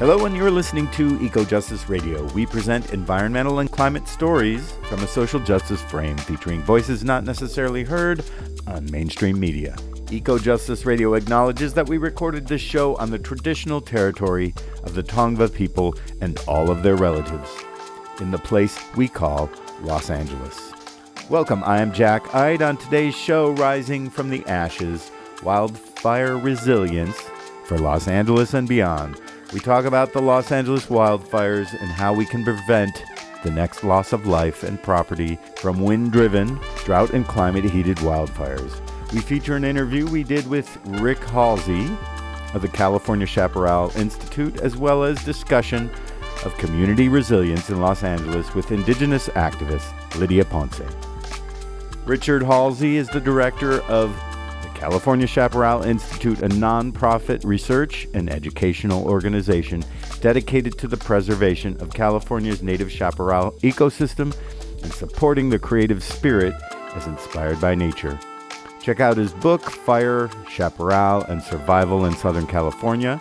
Hello, and you're listening to Eco-Justice Radio. We present environmental and climate stories from a social justice frame, featuring voices not necessarily heard on mainstream media. Eco-Justice Radio acknowledges that we recorded this show on the traditional territory of the Tongva people and all of their relatives, in the place we call Los Angeles. Welcome, I am Jack Eidt. On today's show, Rising from the Ashes, Wildfire Resilience for Los Angeles and Beyond. We talk about the Los Angeles wildfires and how we can prevent the next loss of life and property from wind-driven, drought and climate-heated wildfires. We feature an interview we did with Halsey of the California Chaparral Institute, as well as discussion of community resilience in Los Angeles with Indigenous activist Lydia Poncé. Halsey is the director of California Chaparral Institute, a nonprofit research and educational organization dedicated to the preservation of California's native chaparral ecosystem and supporting the creative spirit as inspired by nature. Check out his book, Fire, Chaparral, and Survival in Southern California.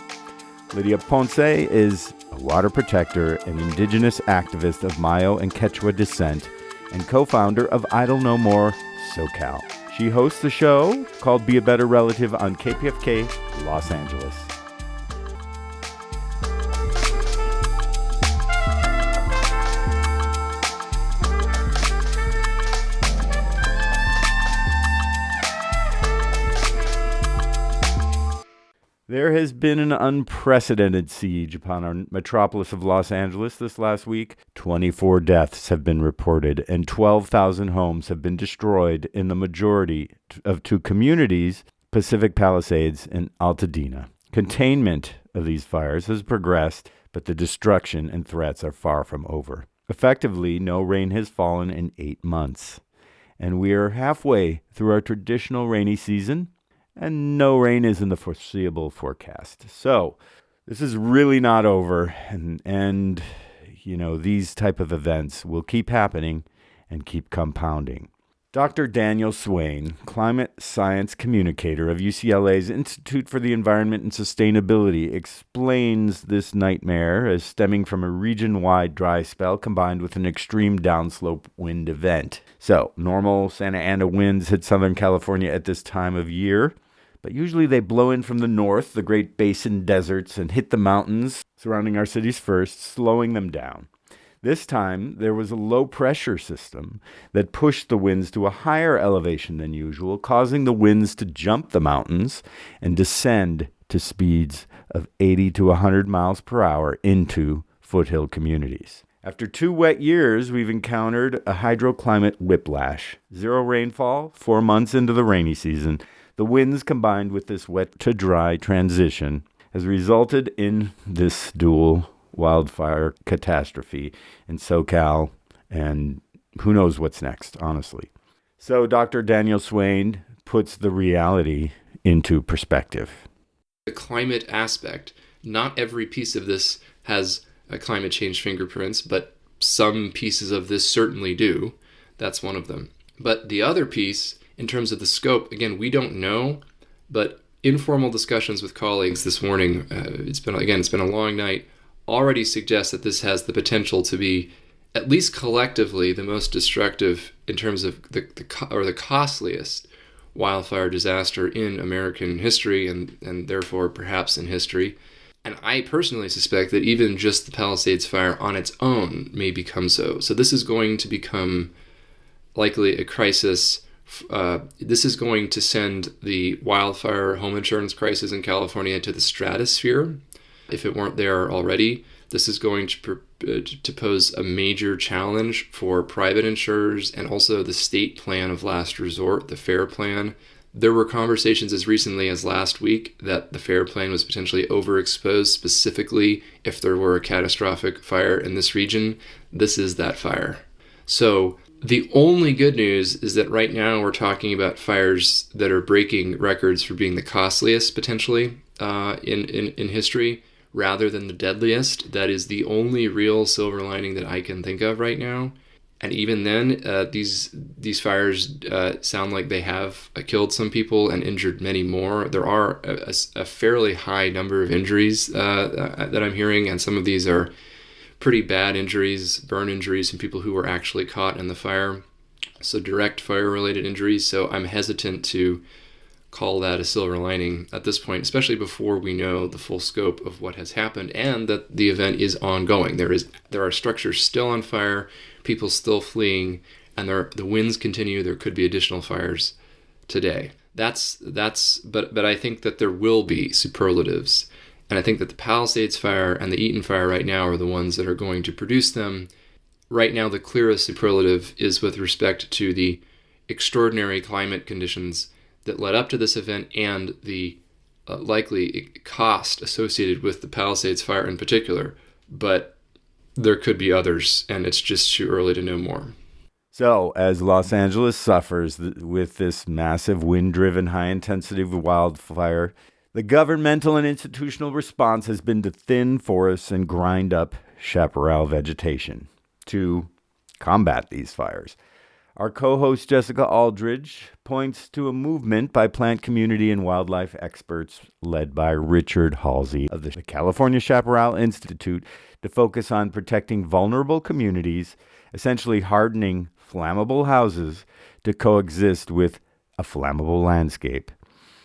Lydia Poncé is a water protector and indigenous activist of Mayo and Quechua descent and co-founder of Idle No More SoCal. She hosts a show called Be a Better Relative on KPFK Los Angeles. There has been an unprecedented siege upon our metropolis of Los Angeles this last week. 24 deaths have been reported, and 12,000 homes have been destroyed in the majority of two communities, Pacific Palisades and Altadena. Containment of these fires has progressed, but the destruction and threats are far from over. Effectively, no rain has fallen in 8 months, and we are halfway through our traditional rainy season, and no rain is in the foreseeable forecast. So this is really not over, and these type of events will keep happening and keep compounding. Dr. Daniel Swain, climate science communicator of UCLA's Institute for the Environment and Sustainability, explains this nightmare as stemming from a region-wide dry spell combined with an extreme downslope wind event. So, normal Santa Ana winds hit Southern California at this time of year, but usually they blow in from the north, the Great Basin deserts, and hit the mountains surrounding our cities first, slowing them down. This time, there was a low-pressure system that pushed the winds to a higher elevation than usual, causing the winds to jump the mountains and descend to speeds of 80 to 100 miles per hour into foothill communities. After 2 wet years, we've encountered a hydroclimate whiplash. 0 rainfall, 4 months into the rainy season. The winds combined with this wet-to-dry transition has resulted in this dual wildfire catastrophe in SoCal, and who knows what's next, honestly. So Dr. Daniel Swain puts the reality into perspective. The climate aspect, not every piece of this has a climate change fingerprints, but some pieces of this certainly do. That's one of them. But the other piece, in terms of the scope, again, we don't know, but informal discussions with colleagues this morning, it's been a long night, already suggest that this has the potential to be, at least collectively, the most destructive in terms of the costliest wildfire disaster in American history and therefore perhaps in history. And I personally suspect that even just the Palisades fire on its own may become so. So this is going to become likely a crisis. This is going to send the wildfire home insurance crisis in California to the stratosphere. If it weren't there already, this is going to pose a major challenge for private insurers and also the state plan of last resort, the FAIR plan. There were conversations as recently as last week that the FAIR plan was potentially overexposed, specifically if there were a catastrophic fire in this region. This is that fire. So the only good news is that right now we're talking about fires that are breaking records for being the costliest potentially in history, rather than the deadliest. That is the only real silver lining that I can think of right now. And even then, these fires sound like they have killed some people and injured many more. There are a fairly high number of injuries that I'm hearing, and some of these are pretty bad injuries, burn injuries from people who were actually caught in the fire. So direct fire-related injuries. So I'm hesitant to call that a silver lining at this point, especially before we know the full scope of what has happened and that the event is ongoing. There are structures still on fire, people still fleeing, and the winds continue. There could be additional fires today. But I think that there will be superlatives, and I think that the Palisades fire and the Eaton fire right now are the ones that are going to produce them. Right now, the clearest superlative is with respect to the extraordinary climate conditions that led up to this event and the likely cost associated with the Palisades fire in particular. But there could be others, and it's just too early to know more. So, as Los Angeles suffers with this massive wind-driven, high-intensity wildfire, the governmental and institutional response has been to thin forests and grind up chaparral vegetation to combat these fires. Our co-host Jessica Aldridge points to a movement by plant community and wildlife experts led by Richard Halsey of the California Chaparral Institute to focus on protecting vulnerable communities, essentially hardening flammable houses to coexist with a flammable landscape.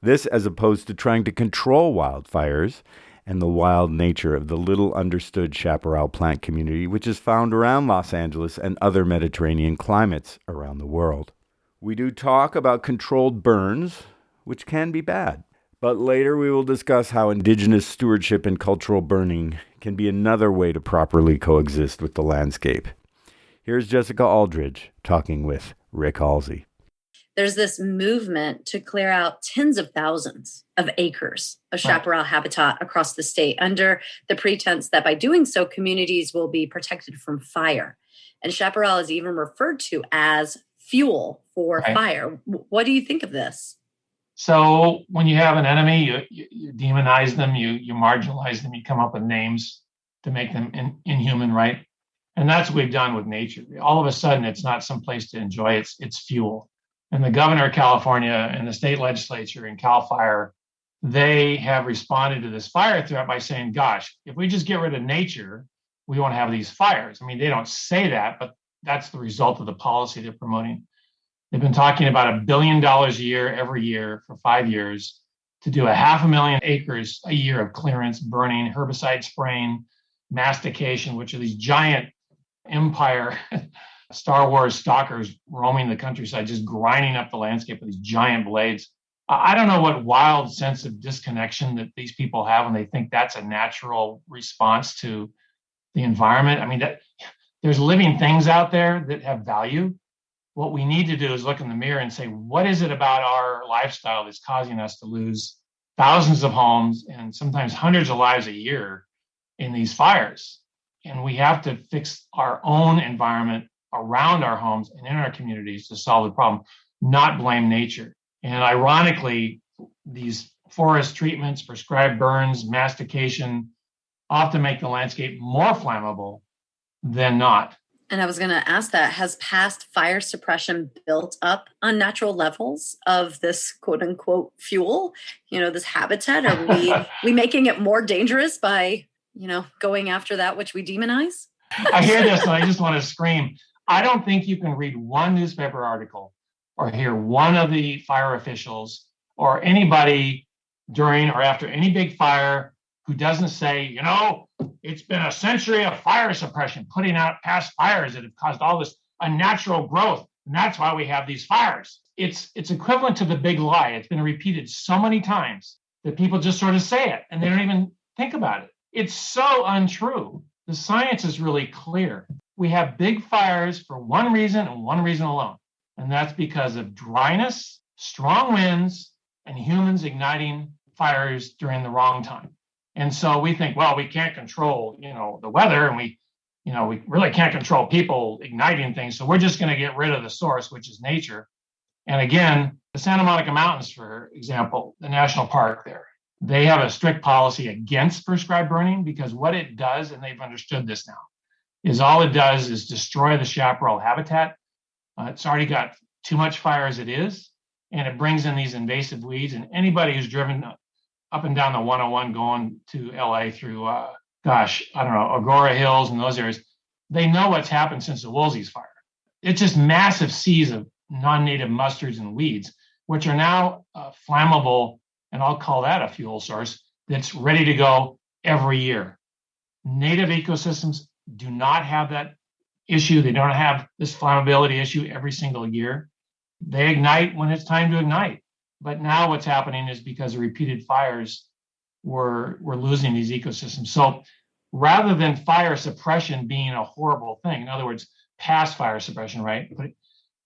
This as opposed to trying to control wildfires and the wild nature of the little understood chaparral plant community, which is found around Los Angeles and other Mediterranean climates around the world. We do talk about controlled burns, which can be bad, but later we will discuss how Indigenous stewardship and cultural burning can be another way to properly coexist with the landscape. Here's Jessica Aldridge talking with Rick Halsey. There's this movement to clear out tens of thousands of acres of chaparral habitat across the state under the pretense that by doing so, communities will be protected from fire. And chaparral is even referred to as fuel for fire. What do you think of this? So when you have an enemy, you demonize them, you marginalize them, you come up with names to make them inhuman, right? And that's what we've done with nature. All of a sudden, it's not some place to enjoy, it's fuel. And the governor of California and the state legislature and Cal Fire, they have responded to this fire threat by saying, gosh, if we just get rid of nature, we won't have these fires. I mean, they don't say that, but that's the result of the policy they're promoting. They've been talking about $1 billion a year, every year for 5 years to do 500,000 acres a year of clearance, burning, herbicide spraying, mastication, which are these giant empire Star Wars stalkers roaming the countryside, just grinding up the landscape with these giant blades. I don't know what wild sense of disconnection that these people have when they think that's a natural response to the environment. I mean, there's living things out there that have value. What we need to do is look in the mirror and say, what is it about our lifestyle that's causing us to lose thousands of homes and sometimes hundreds of lives a year in these fires? And we have to fix our own environment around our homes and in our communities to solve the problem, not blame nature. And ironically, these forest treatments, prescribed burns, mastication often make the landscape more flammable than not. And I was going to ask that, has past fire suppression built up unnatural levels of this quote unquote fuel, this habitat? Are we making it more dangerous by, going after that which we demonize? I hear this and I just want to scream. I don't think you can read one newspaper article or hear one of the fire officials or anybody during or after any big fire who doesn't say, it's been a century of fire suppression, putting out past fires that have caused all this unnatural growth. And that's why we have these fires. It's equivalent to the big lie. It's been repeated so many times that people just sort of say it and they don't even think about it. It's so untrue. The science is really clear. We have big fires for one reason and one reason alone. And that's because of dryness, strong winds, and humans igniting fires during the wrong time. And so we think, well, we can't control, the weather, and we really can't control people igniting things. So we're just going to get rid of the source, which is nature. And again, the Santa Monica Mountains, for example, the national park there, they have a strict policy against prescribed burning because what it does, and they've understood this now, is all it does is destroy the chaparral habitat. It's already got too much fire as it is, and it brings in these invasive weeds. And anybody who's driven up and down the 101 going to LA through, Agora Hills and those areas, they know what's happened since the Woolsey's fire. It's just massive seas of non-native mustards and weeds, which are now flammable, and I'll call that a fuel source that's ready to go every year. Native ecosystems do not have that issue. They don't have this flammability issue every single year. They ignite when it's time to ignite. But now what's happening is because of repeated fires, we're losing these ecosystems. So rather than fire suppression being a horrible thing, in other words, past fire suppression, right? But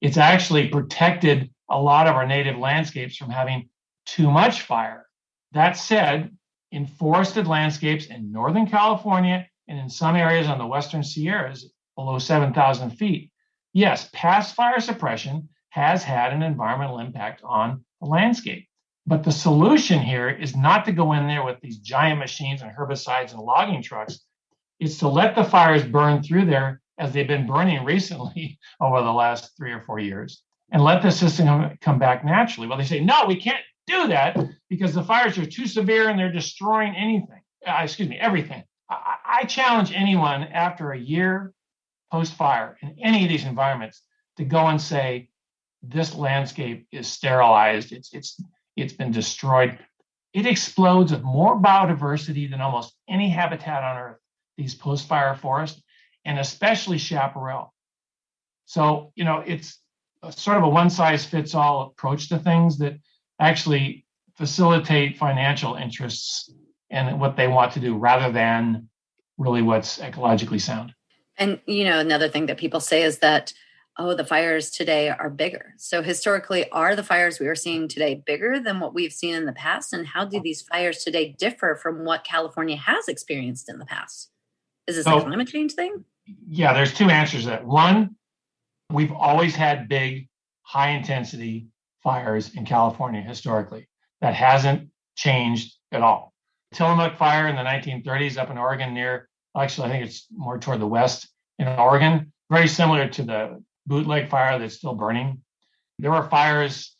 it's actually protected a lot of our native landscapes from having too much fire. That said, in forested landscapes in Northern California and in some areas on the Western Sierras below 7,000 feet, yes, past fire suppression has had an environmental impact on the landscape. But the solution here is not to go in there with these giant machines and herbicides and logging trucks. It's to let the fires burn through there as they've been burning recently over the last 3 or 4 years, and let the system come back naturally. Well, they say, no, we can't do that because the fires are too severe and they're destroying everything. I challenge anyone after a year post-fire in any of these environments to go and say, this landscape is sterilized, it's been destroyed. It explodes with more biodiversity than almost any habitat on Earth, these post-fire forests, and especially chaparral. So, it's a sort of a one-size-fits-all approach to things that actually facilitate financial interests and what they want to do rather than really what's ecologically sound. And, another thing that people say is that, the fires today are bigger. So historically, are the fires we are seeing today bigger than what we've seen in the past? And how do these fires today differ from what California has experienced in the past? Is this a climate change thing? Yeah, there's two answers to that. One, we've always had big, high-intensity fires in California historically. That hasn't changed at all. Tillamook fire in the 1930s up in Oregon I think it's more toward the west in Oregon, very similar to the Bootleg fire that's still burning. There were fires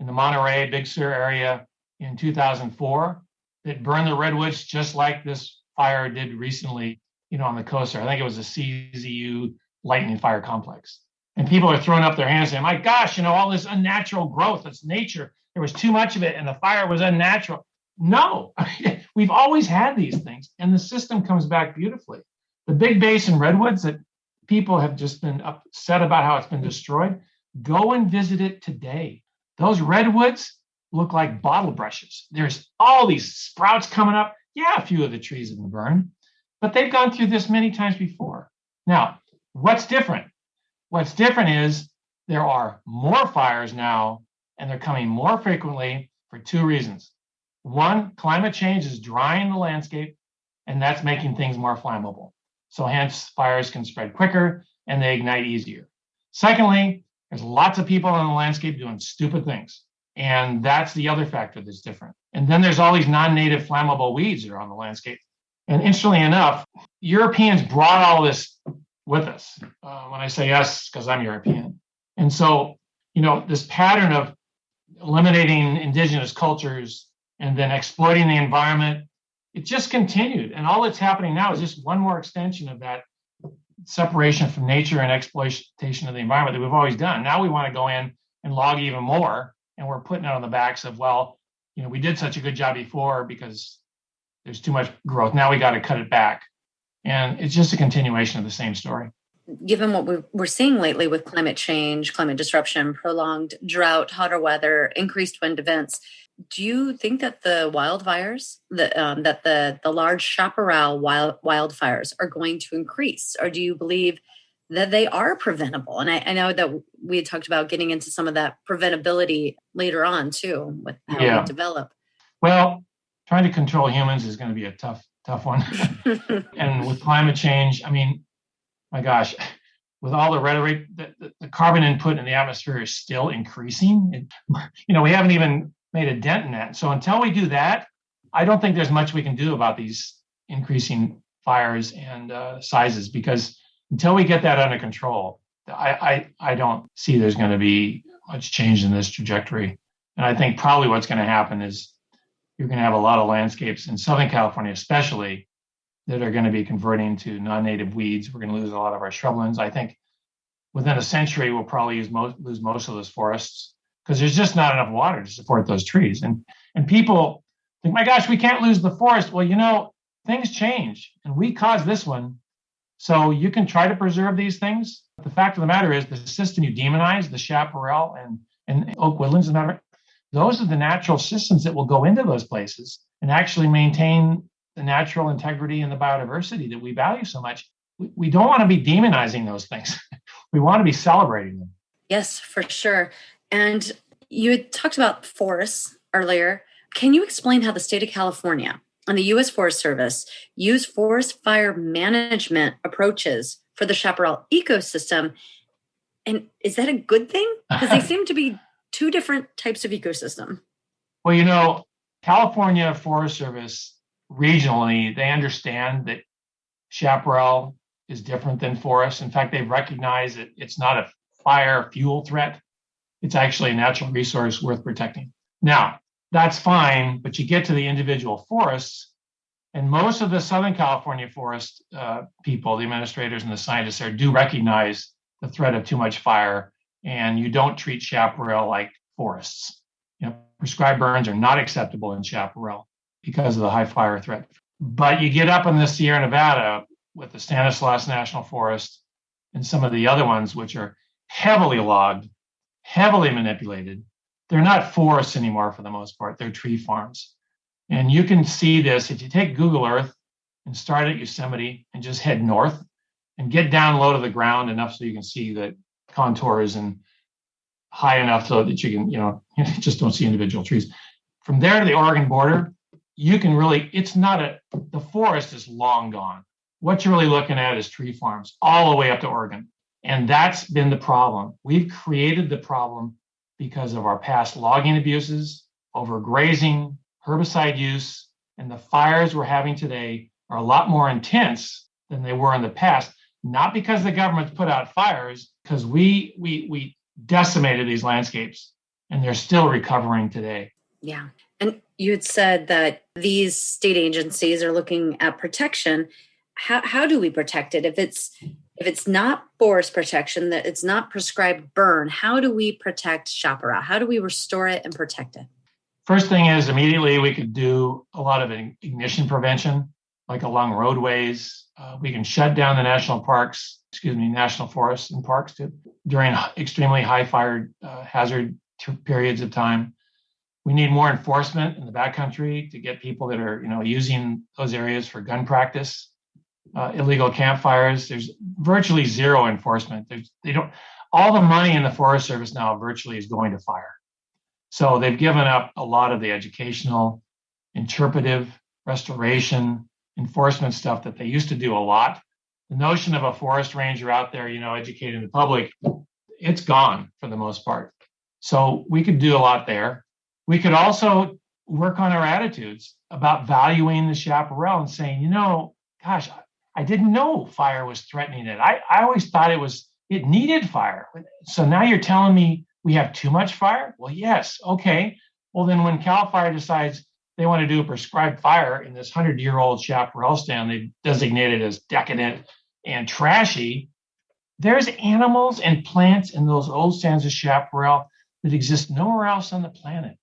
in the Monterey, Big Sur area in 2004 that burned the redwoods just like this fire did recently, on the coast there. I think it was a CZU lightning fire complex. And people are throwing up their hands saying, my gosh, all this unnatural growth, it's nature. There was too much of it and the fire was unnatural. No, we've always had these things and the system comes back beautifully. The Big Basin redwoods that people have just been upset about how it's been destroyed, go and visit it today. Those redwoods look like bottle brushes. There's all these sprouts coming up. Yeah, a few of the trees have been burned, but they've gone through this many times before. Now, what's different? What's different is there are more fires now, and they're coming more frequently for two reasons. One, climate change is drying the landscape, and that's making things more flammable. So hence, fires can spread quicker, and they ignite easier. Secondly, there's lots of people on the landscape doing stupid things, and that's the other factor that's different. And then there's all these non-native flammable weeds that are on the landscape. And interestingly enough, Europeans brought all this with us. When I say us, because I'm European. And so, this pattern of eliminating indigenous cultures and then exploiting the environment, it just continued. And all that's happening now is just one more extension of that separation from nature and exploitation of the environment that we've always done. Now we want to go in and log even more. And we're putting it on the backs of, we did such a good job before because there's too much growth. Now we got to cut it back. And it's just a continuation of the same story. Given what we're seeing lately with climate change, climate disruption, prolonged drought, hotter weather, increased wind events, do you think that the wildfires, that the large chaparral wildfires are going to increase? Or do you believe that they are preventable? And I know that we had talked about getting into some of that preventability later on, too, with how we develop. Well, trying to control humans is going to be a tough one. And with climate change, my gosh, with all the rhetoric, the carbon input in the atmosphere is still increasing. We haven't even made a dent in that. So until we do that, I don't think there's much we can do about these increasing fires and sizes, because until we get that under control, I don't see there's going to be much change in this trajectory. And I think probably what's going to happen is you're going to have a lot of landscapes in Southern California, especially, that are going to be converting to non-native weeds. We're going to lose a lot of our shrublands. I think within a century, we'll probably lose most of those forests because there's just not enough water to support those trees. And people think, my gosh, we can't lose the forest. Well, things change, and we caused this one. So you can try to preserve these things. But the fact of the matter is the system you demonize, the chaparral and oak woodlands, those are the natural systems that will go into those places and actually maintain the natural integrity and the biodiversity that we value so much. We don't want to be demonizing those things. We want to be celebrating them. Yes, for sure. And you had talked about forests earlier. Can you explain how the state of California and the U.S. Forest Service use forest fire management approaches for the chaparral ecosystem? And is that a good thing? Because they seem to be two different types of ecosystem. Well, California Forest Service regionally, they understand that chaparral is different than forest. In fact, they've recognized that it's not a fire fuel threat. It's actually a natural resource worth protecting. Now, that's fine, but you get to the individual forests, and most of the Southern California forest people, the administrators and the scientists there, do recognize the threat of too much fire, and you don't treat chaparral like forests. Prescribed burns are not acceptable in chaparral because of the high fire threat. But you get up in the Sierra Nevada with the Stanislaus National Forest and some of the other ones, which are heavily logged, heavily manipulated. They're not forests anymore for the most part. They're tree farms. And you can see this if you take Google Earth and start at Yosemite and just head north and get down low to the ground enough so you can see the contours and high enough so that you can, you just don't see individual trees. From there to the Oregon border, you can really, the forest is long gone. What you're really looking at is tree farms all the way up to Oregon. And that's been the problem. We've created the problem because of our past logging abuses, overgrazing, herbicide use, and the fires we're having today are a lot more intense than they were in the past. Not because the government's put out fires, because we decimated these landscapes, and they're still recovering today. Yeah. And you had said that these state agencies are looking at protection. How do we protect it? If it's not forest protection, that it's not prescribed burn, how do we protect chaparral? How do we restore it and protect it? First thing is immediately we could do a lot of ignition prevention, like along roadways. We can shut down the national forests and parks during extremely high fire hazard periods of time. We need more enforcement in the backcountry to get people that are, using those areas for gun practice. Illegal campfires. There's virtually zero enforcement. All the money in the Forest Service now virtually is going to fire. So they've given up a lot of the educational, interpretive, restoration, enforcement stuff that they used to do a lot. The notion of a forest ranger out there, educating the public, it's gone for the most part. So we could do a lot there. We could also work on our attitudes about valuing the chaparral and saying, gosh, I didn't know fire was threatening it. I always thought it needed fire. So now you're telling me we have too much fire? Well, yes. Okay. Well, then when CAL FIRE decides they want to do a prescribed fire in this 100-year-old chaparral stand they designated as decadent and trashy, there's animals and plants in those old stands of chaparral that exist nowhere else on the planet.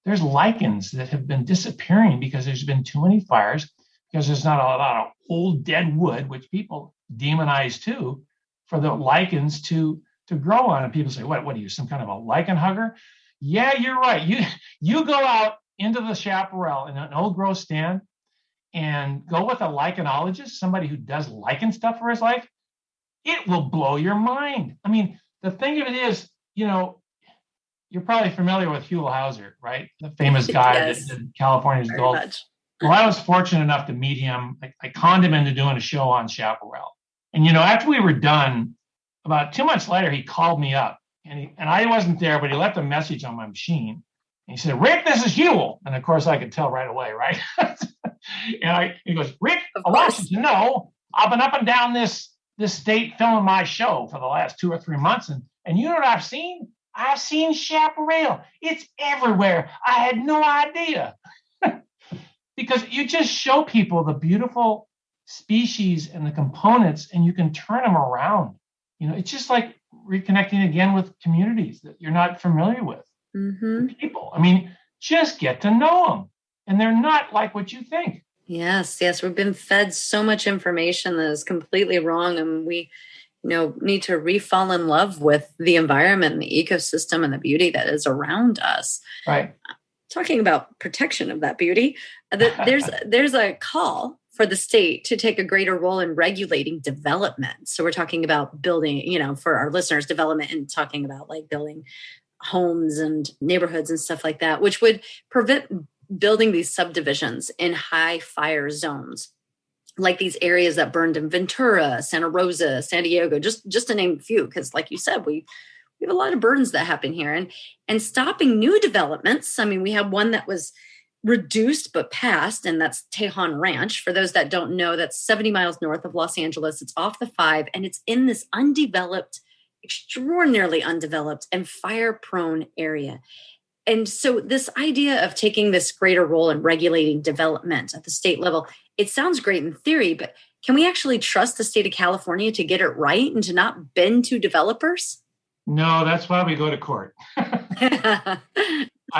There's lichens that have been disappearing because there's been too many fires, because there's not a lot of old dead wood, which people demonize too, for the lichens to grow on. And people say, what are you, some kind of a lichen hugger? Yeah, you're right. You go out into the chaparral in an old growth stand and go with a lichenologist, somebody who does lichen stuff for his life. It will blow your mind. I mean, the thing of it is, you're probably familiar with Huell Hauser, right? The famous guy Yes. that did California's Very Gold. much. Well, I was fortunate enough to meet him. I conned him into doing a show on chaparral. And, after we were done, about 2 months later, he called me up. And I wasn't there, but he left a message on my machine. And he said, "Rick, this is Huell." And, of course, I could tell right away, right? And he goes, "Rick, I want you to know I've been up and down this the state filming my show for the last 2 or 3 months. And you know what I've seen? I've seen chaparral. It's everywhere. I had no idea. Because you just show people the beautiful species and the components, and you can turn them around. It's just like reconnecting again with communities that you're not familiar with. Mm-hmm. People. Just get to know them. And they're not like what you think. Yes. We've been fed so much information that is completely wrong. And we, need to re-fall in love with the environment and the ecosystem and the beauty that is around us. Right. Talking about protection of that beauty, there's a call for the state to take a greater role in regulating development. So we're talking about building, for our listeners, development, and talking about like building homes and neighborhoods and stuff like that, which would prevent building these subdivisions in high fire zones, like these areas that burned in Ventura, Santa Rosa, San Diego, just to name a few, because like you said, we have a lot of burdens that happen here, and stopping new developments. We have one that was reduced but passed, and that's Tejon Ranch. For those that don't know, that's 70 miles north of Los Angeles. It's off the 5, and it's in this extraordinarily undeveloped and fire-prone area. And so this idea of taking this greater role in regulating development at the state level, it sounds great in theory, but can we actually trust the state of California to get it right and to not bend to developers? No, that's why we go to court. I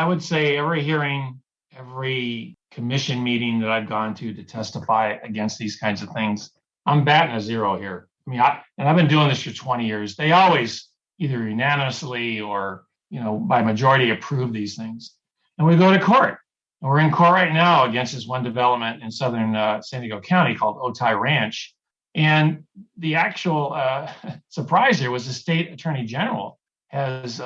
would say every hearing, every commission meeting that I've gone to testify against these kinds of things, I'm batting a zero here. I've been doing this for 20 years. They always either unanimously or by majority approve these things. And we go to court. And we're in court right now against this one development in southern San Diego County called Otay Ranch. And the actual surprise here was the state attorney general has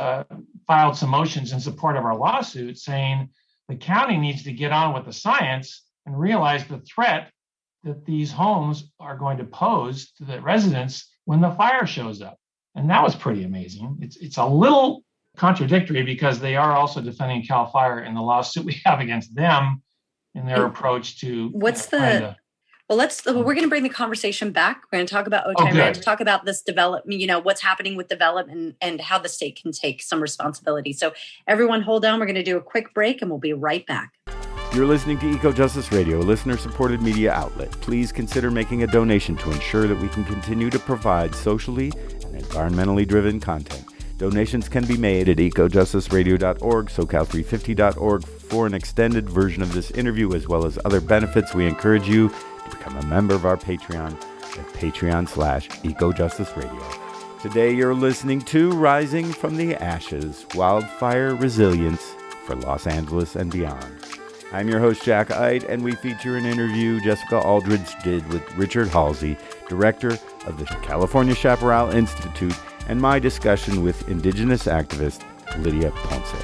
filed some motions in support of our lawsuit saying the county needs to get on with the science and realize the threat that these homes are going to pose to the residents when the fire shows up. And that was pretty amazing. It's a little contradictory because they are also defending Cal Fire in the lawsuit we have against them in their approach to we're going to bring the conversation back. We're going to talk about Otay Ranch, talk about this development, what's happening with development and how the state can take some responsibility. So everyone hold on. We're going to do a quick break and we'll be right back. You're listening to Eco Justice Radio, a listener-supported media outlet. Please consider making a donation to ensure that we can continue to provide socially and environmentally driven content. Donations can be made at ecojusticeradio.org, socal350.org. For an extended version of this interview, as well as other benefits, we encourage you to become a member of our Patreon at patreon.com/ecojusticeradio. Today you're listening to Rising from the Ashes, Wildfire Resilience for Los Angeles and Beyond. I'm your host, Jack Eidt, and we feature an interview Jessica Aldridge did with Richard Halsey, director of the California Chaparral Institute, and my discussion with Indigenous activist Lydia Poncé.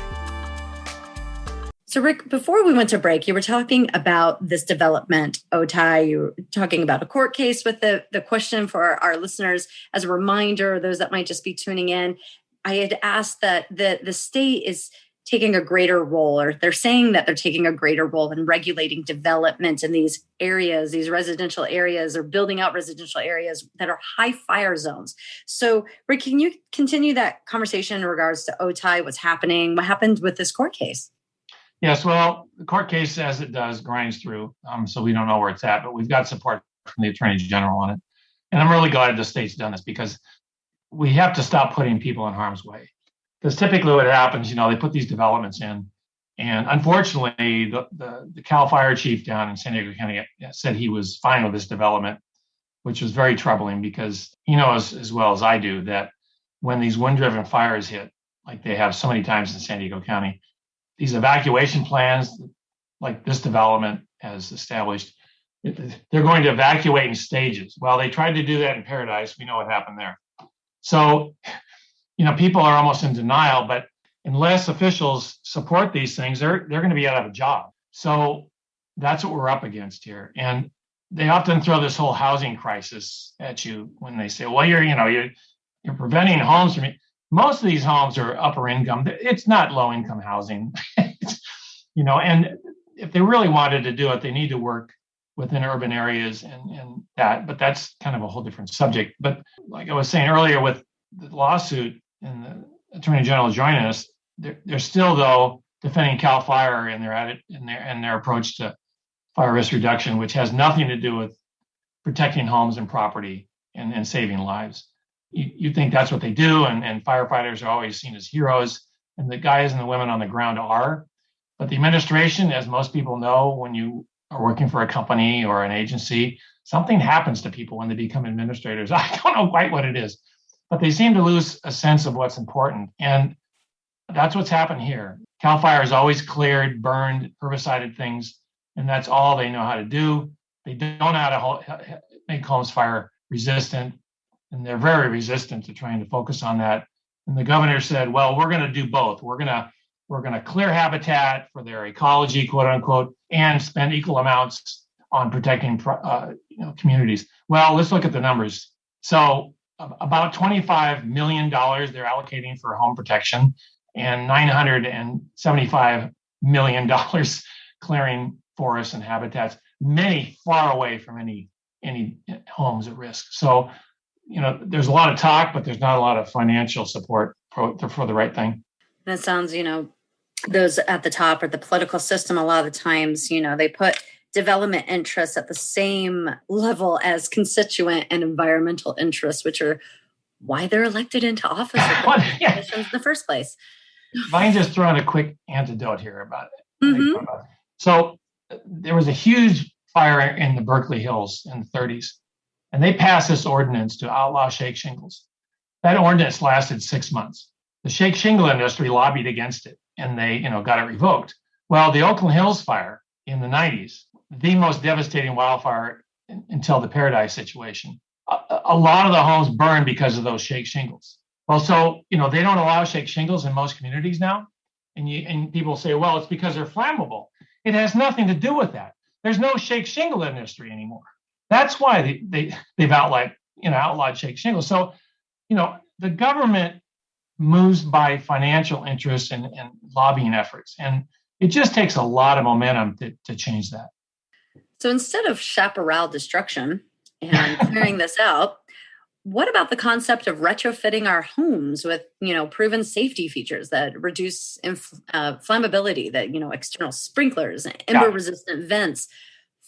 So, Rick, before we went to break, you were talking about this development, Otay. You were talking about a court case with the question for our listeners. As a reminder, those that might just be tuning in, I had asked that the state is taking a greater role, or they're saying that they're taking a greater role in regulating development in these areas, these residential areas, or building out residential areas that are high fire zones. So, Rick, can you continue that conversation in regards to Otay, what's happening, what happened with this court case? Yes, well, the court case, as it does, grinds through, so we don't know where it's at, but we've got support from the Attorney General on it. And I'm really glad the state's done this because we have to stop putting people in harm's way. Because typically what happens, they put these developments in, and unfortunately, the Cal Fire chief down in San Diego County said he was fine with this development, which was very troubling because he knows as well as I do that when these wind-driven fires hit, like they have so many times in San Diego County, these evacuation plans, like this development has established, they're going to evacuate in stages. Well, they tried to do that in Paradise. We know what happened there. So, people are almost in denial, but unless officials support these things, they're going to be out of a job. So that's what we're up against here. And they often throw this whole housing crisis at you when they say, well, you're preventing homes from. Most of these homes are upper income. It's not low income housing, and if they really wanted to do it, they need to work within urban areas and that, but that's kind of a whole different subject. But like I was saying earlier with the lawsuit and the Attorney General joining us, they're still though defending Cal Fire and their approach to fire risk reduction, which has nothing to do with protecting homes and property and saving lives. You think that's what they do, and firefighters are always seen as heroes, and the guys and the women on the ground are. But the administration, as most people know, when you are working for a company or an agency, something happens to people when they become administrators. I don't know quite what it is, but they seem to lose a sense of what's important. And that's what's happened here. Cal Fire has always cleared, burned, herbicided things, and that's all they know how to do. They don't know how to make homes fire resistant, and they're very resistant to trying to focus on that. And the governor said, well, we're going to do both. We're going to clear habitat for their ecology, quote unquote, and spend equal amounts on protecting communities. Well, let's look at the numbers. So about $25 million they're allocating for home protection, and $975 million clearing forests and habitats, many far away from any homes at risk. So, there's a lot of talk, but there's not a lot of financial support for the right thing. That sounds, those at the top or the political system, a lot of the times, they put development interests at the same level as constituent and environmental interests, which are why they're elected into office in the first place. If I can just throw in a quick anecdote here about it. Mm-hmm. So there was a huge fire in the Berkeley Hills in the 30s, and they passed this ordinance to outlaw shake shingles. That ordinance lasted 6 months. The shake shingle industry lobbied against it, and they, got it revoked. Well, the Oakland Hills fire in the 90s, the most devastating wildfire until the Paradise situation. A lot of the homes burned because of those shake shingles. Well, so, they don't allow shake shingles in most communities now. And people say, well, it's because they're flammable. It has nothing to do with that. There's no shake shingle industry anymore. That's why they've outlawed shake shingles. So, the government moves by financial interests and lobbying efforts. And it just takes a lot of momentum to change that. So instead of chaparral destruction and clearing this out, what about the concept of retrofitting our homes with, proven safety features that reduce flammability, that, external sprinklers, ember-resistant vents,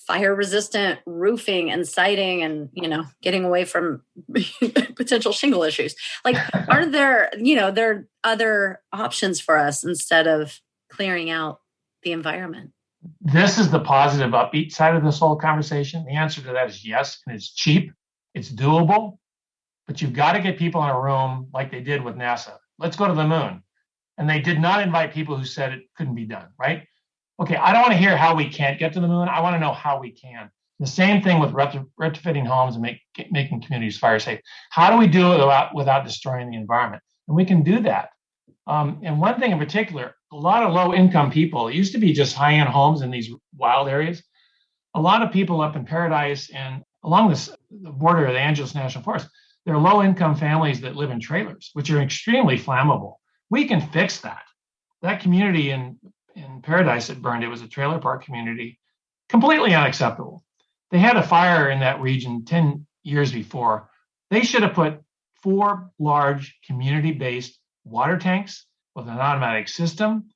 fire-resistant roofing and siding, and, getting away from potential shingle issues? Like, are there other options for us instead of clearing out the environment? This is the positive, upbeat side of this whole conversation. The answer to that is yes, and it's cheap, it's doable, but you've got to get people in a room like they did with NASA. Let's go to the moon. And they did not invite people who said it couldn't be done, right? Okay, I don't want to hear how we can't get to the moon. I want to know how we can. The same thing with retrofitting homes and making communities fire safe. How do we do it without destroying the environment? And we can do that. And one thing in particular, a lot of low-income people, it used to be just high-end homes in these wild areas. A lot of people up in Paradise and along the border of the Angeles National Forest, there are low-income families that live in trailers, which are extremely flammable. We can fix that. That community in Paradise that burned, it was a trailer park community, completely unacceptable. They had a fire in that region 10 years before. They should have put 4 large community-based water tanks with an automatic system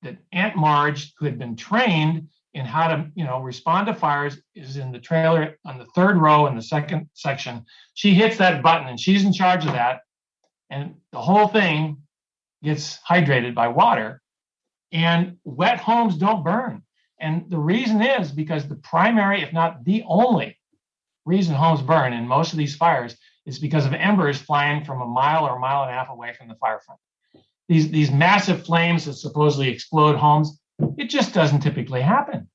that Aunt Marge, who had been trained in how to, respond to fires, is in the trailer on the 3rd row in the 2nd section. She hits that button and she's in charge of that. And the whole thing gets hydrated by water, and wet homes don't burn. And the reason is because the primary, if not the only reason homes burn in most of these fires is because of embers flying from a mile or a mile and a half away from the fire front. These massive flames that supposedly explode homes, it just doesn't typically happen.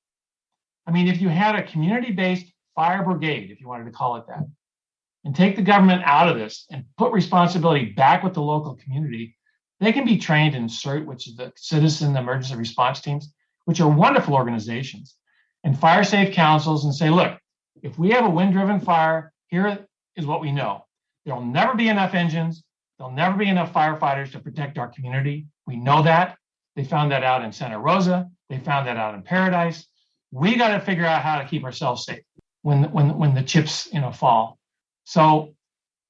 I mean, if you had a community-based fire brigade, if you wanted to call it that, and take the government out of this and put responsibility back with the local community, they can be trained in CERT, which is the Citizen Emergency Response Teams, which are wonderful organizations, and fire safe councils, and say, look, if we have a wind-driven fire, here is what we know. There'll never be enough engines. There'll never be enough firefighters to protect our community. We know that. They found that out in Santa Rosa. They found that out in Paradise. we got to figure out how to keep ourselves safe when the chips, fall. So,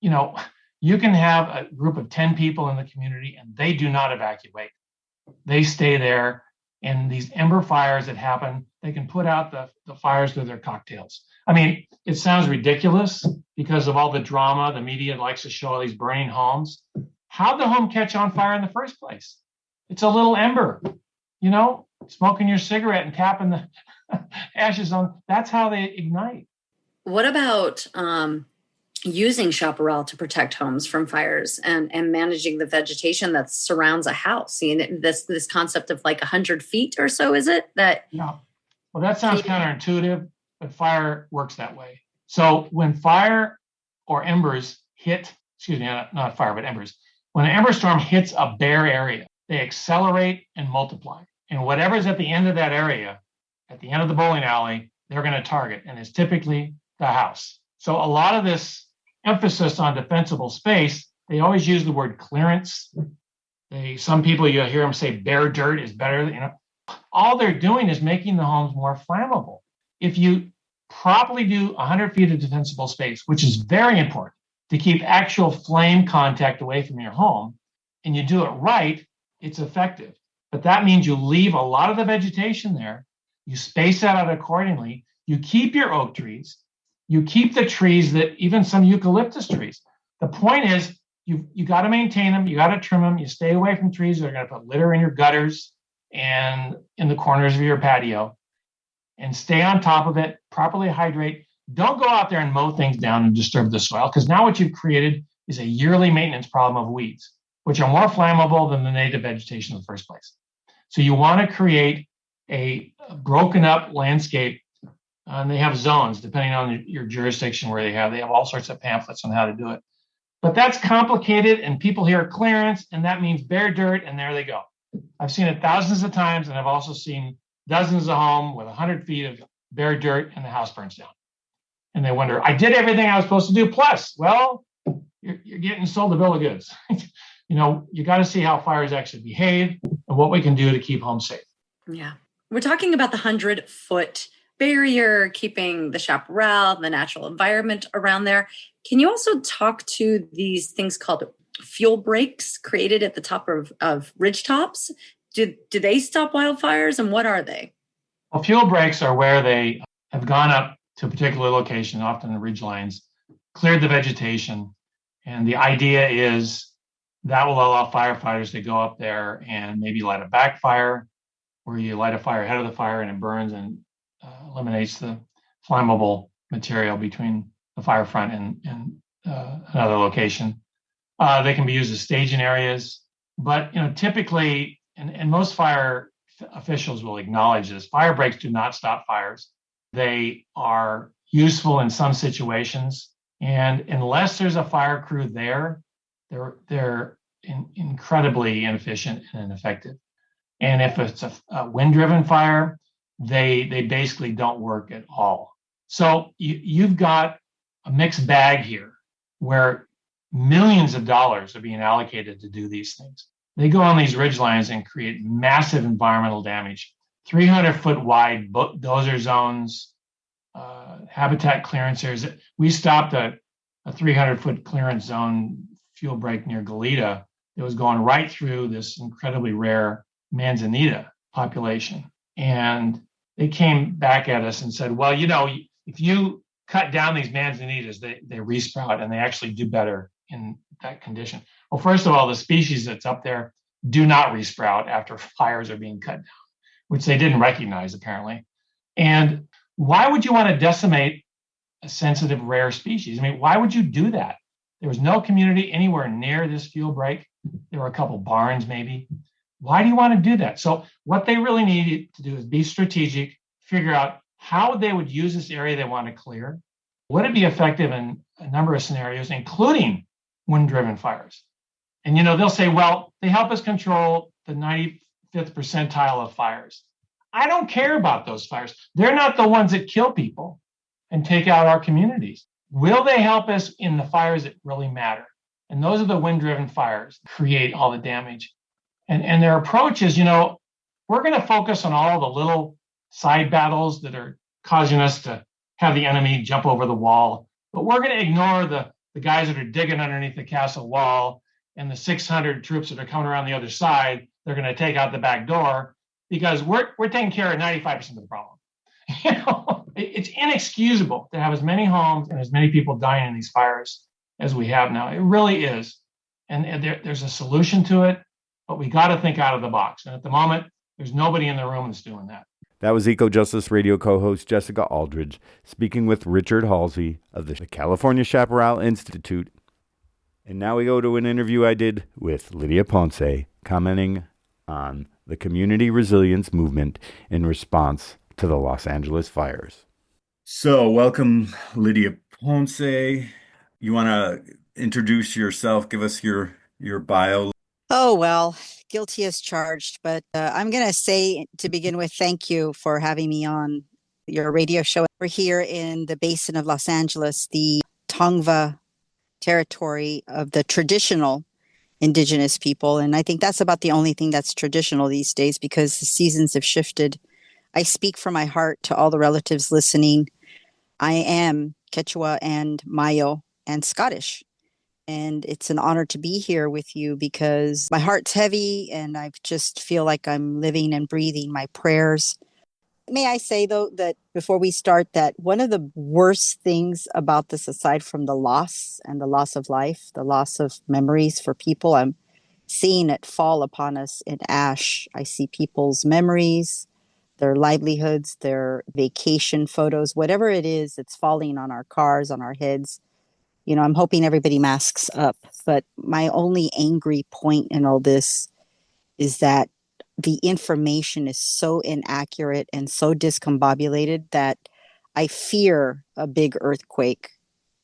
you can have a group of 10 people in the community and they do not evacuate. They stay there. And these ember fires that happen, they can put out the fires with their cocktails. I mean, it sounds ridiculous because of all the drama. The media likes to show all these burning homes. How'd the home catch on fire in the first place? It's a little ember, smoking your cigarette and tapping the ashes on. That's how they ignite. What about using chaparral to protect homes from fires and managing the vegetation that surrounds a house? This concept of like 100 feet or so, is it? Yeah. Well, that sounds counterintuitive, but fire works that way. So when fire or embers hit, not fire, but embers, when an ember storm hits a bare area, they accelerate and multiply. And whatever's at the end of that area, at the end of the bowling alley, they're going to target. And it's typically the house. So a lot of this emphasis on defensible space, they always use the word clearance. Some people, you hear them say bare dirt is better. All they're doing is making the homes more flammable. If you properly do 100 feet of defensible space, which is very important to keep actual flame contact away from your home, and you do it right, it's effective. But that means you leave a lot of the vegetation there, you space that out accordingly, you keep your oak trees, you keep the trees that even some eucalyptus trees. The point is you got to maintain them, you got to trim them, you stay away from trees that are going to put litter in your gutters and in the corners of your patio, and stay on top of it, properly hydrate. Don't go out there and mow things down and disturb the soil, because now what you've created is a yearly maintenance problem of weeds, which are more flammable than the native vegetation in the first place. So you want to create a broken up landscape, and they have zones depending on your jurisdiction where they have all sorts of pamphlets on how to do it. But that's complicated, and people hear clearance, and that means bare dirt, and there they go. I've seen it thousands of times, and I've also seen dozens of homes with 100 feet of bare dirt, and the house burns down. And they wonder, I did everything I was supposed to do. Plus, well, you're getting sold a bill of goods. You got to see how fires actually behave and what we can do to keep homes safe. Yeah. We're talking about the 100-foot barrier, keeping the chaparral, the natural environment around there. Can you also talk to these things called fuel breaks created at the top of ridge tops? Do they stop wildfires, and what are they? Well, fuel breaks are where they have gone up to a particular location, often the ridge lines, cleared the vegetation. And the idea is that will allow firefighters to go up there and maybe light a backfire, where you light a fire ahead of the fire and it burns and eliminates the flammable material between the fire front and another location. They can be used as staging areas, but typically, and most fire officials will acknowledge this, fire breaks do not stop fires. They are useful in some situations, and unless there's a fire crew there, they're incredibly inefficient and ineffective. And if it's a wind-driven fire, they basically don't work at all. So you've got a mixed bag here where millions of dollars are being allocated to do these things. They go on these ridge lines and create massive environmental damage. 300-foot wide dozer zones, habitat clearance areas. We stopped a 300-foot clearance zone fuel break near Goleta. It was going right through this incredibly rare manzanita population. And they came back at us and said, well, if you cut down these manzanitas, they resprout and they actually do better in that condition. Well, first of all, the species that's up there do not resprout after fires are being cut down, which they didn't recognize apparently. And why would you want to decimate a sensitive rare species? I mean, why would you do that? There was no community anywhere near this fuel break. There were a couple barns maybe. Why do you want to do that? So what they really needed to do is be strategic, figure out how they would use this area they want to clear. Would it be effective in a number of scenarios, including wind-driven fires? And, they'll say, well, they help us control the 95th percentile of fires. I don't care about those fires. They're not the ones that kill people and take out our communities. Will they help us in the fires that really matter? And those are the wind-driven fires that create all the damage. And their approach is, we're going to focus on all the little side battles that are causing us to have the enemy jump over the wall. But we're going to ignore the guys that are digging underneath the castle wall and the 600 troops that are coming around the other side. They're going to take out the back door because we're taking care of 95% of the problem. It's inexcusable to have as many homes and as many people dying in these fires as we have now. It really is. And there's a solution to it, but we got to think out of the box. And at the moment, there's nobody in the room that's doing that. That was Eco Justice Radio co-host Jessica Aldridge speaking with Richard Halsey of the California Chaparral Institute. And now we go to an interview I did with Lydia Poncé, commenting on the community resilience movement in response to the Los Angeles fires. So welcome, Lydia Poncé. You want to introduce yourself, give us your bio? Oh, well, guilty as charged, but I'm going to say to begin with, thank you for having me on your radio show. We're here in the basin of Los Angeles, the Tongva territory of the traditional Indigenous people. And I think that's about the only thing that's traditional these days because the seasons have shifted. I speak from my heart to all the relatives listening. I am Quechua and Mayo and Scottish. And it's an honor to be here with you because my heart's heavy and I just feel like I'm living and breathing my prayers. May I say, though, that before we start, that one of the worst things about this, aside from the loss and the loss of life, the loss of memories for people, I'm seeing it fall upon us in ash. I see people's memories, their livelihoods, their vacation photos, whatever it is, it's falling on our cars, on our heads. I'm hoping everybody masks up, but my only angry point in all this is that the information is so inaccurate and so discombobulated that I fear a big earthquake.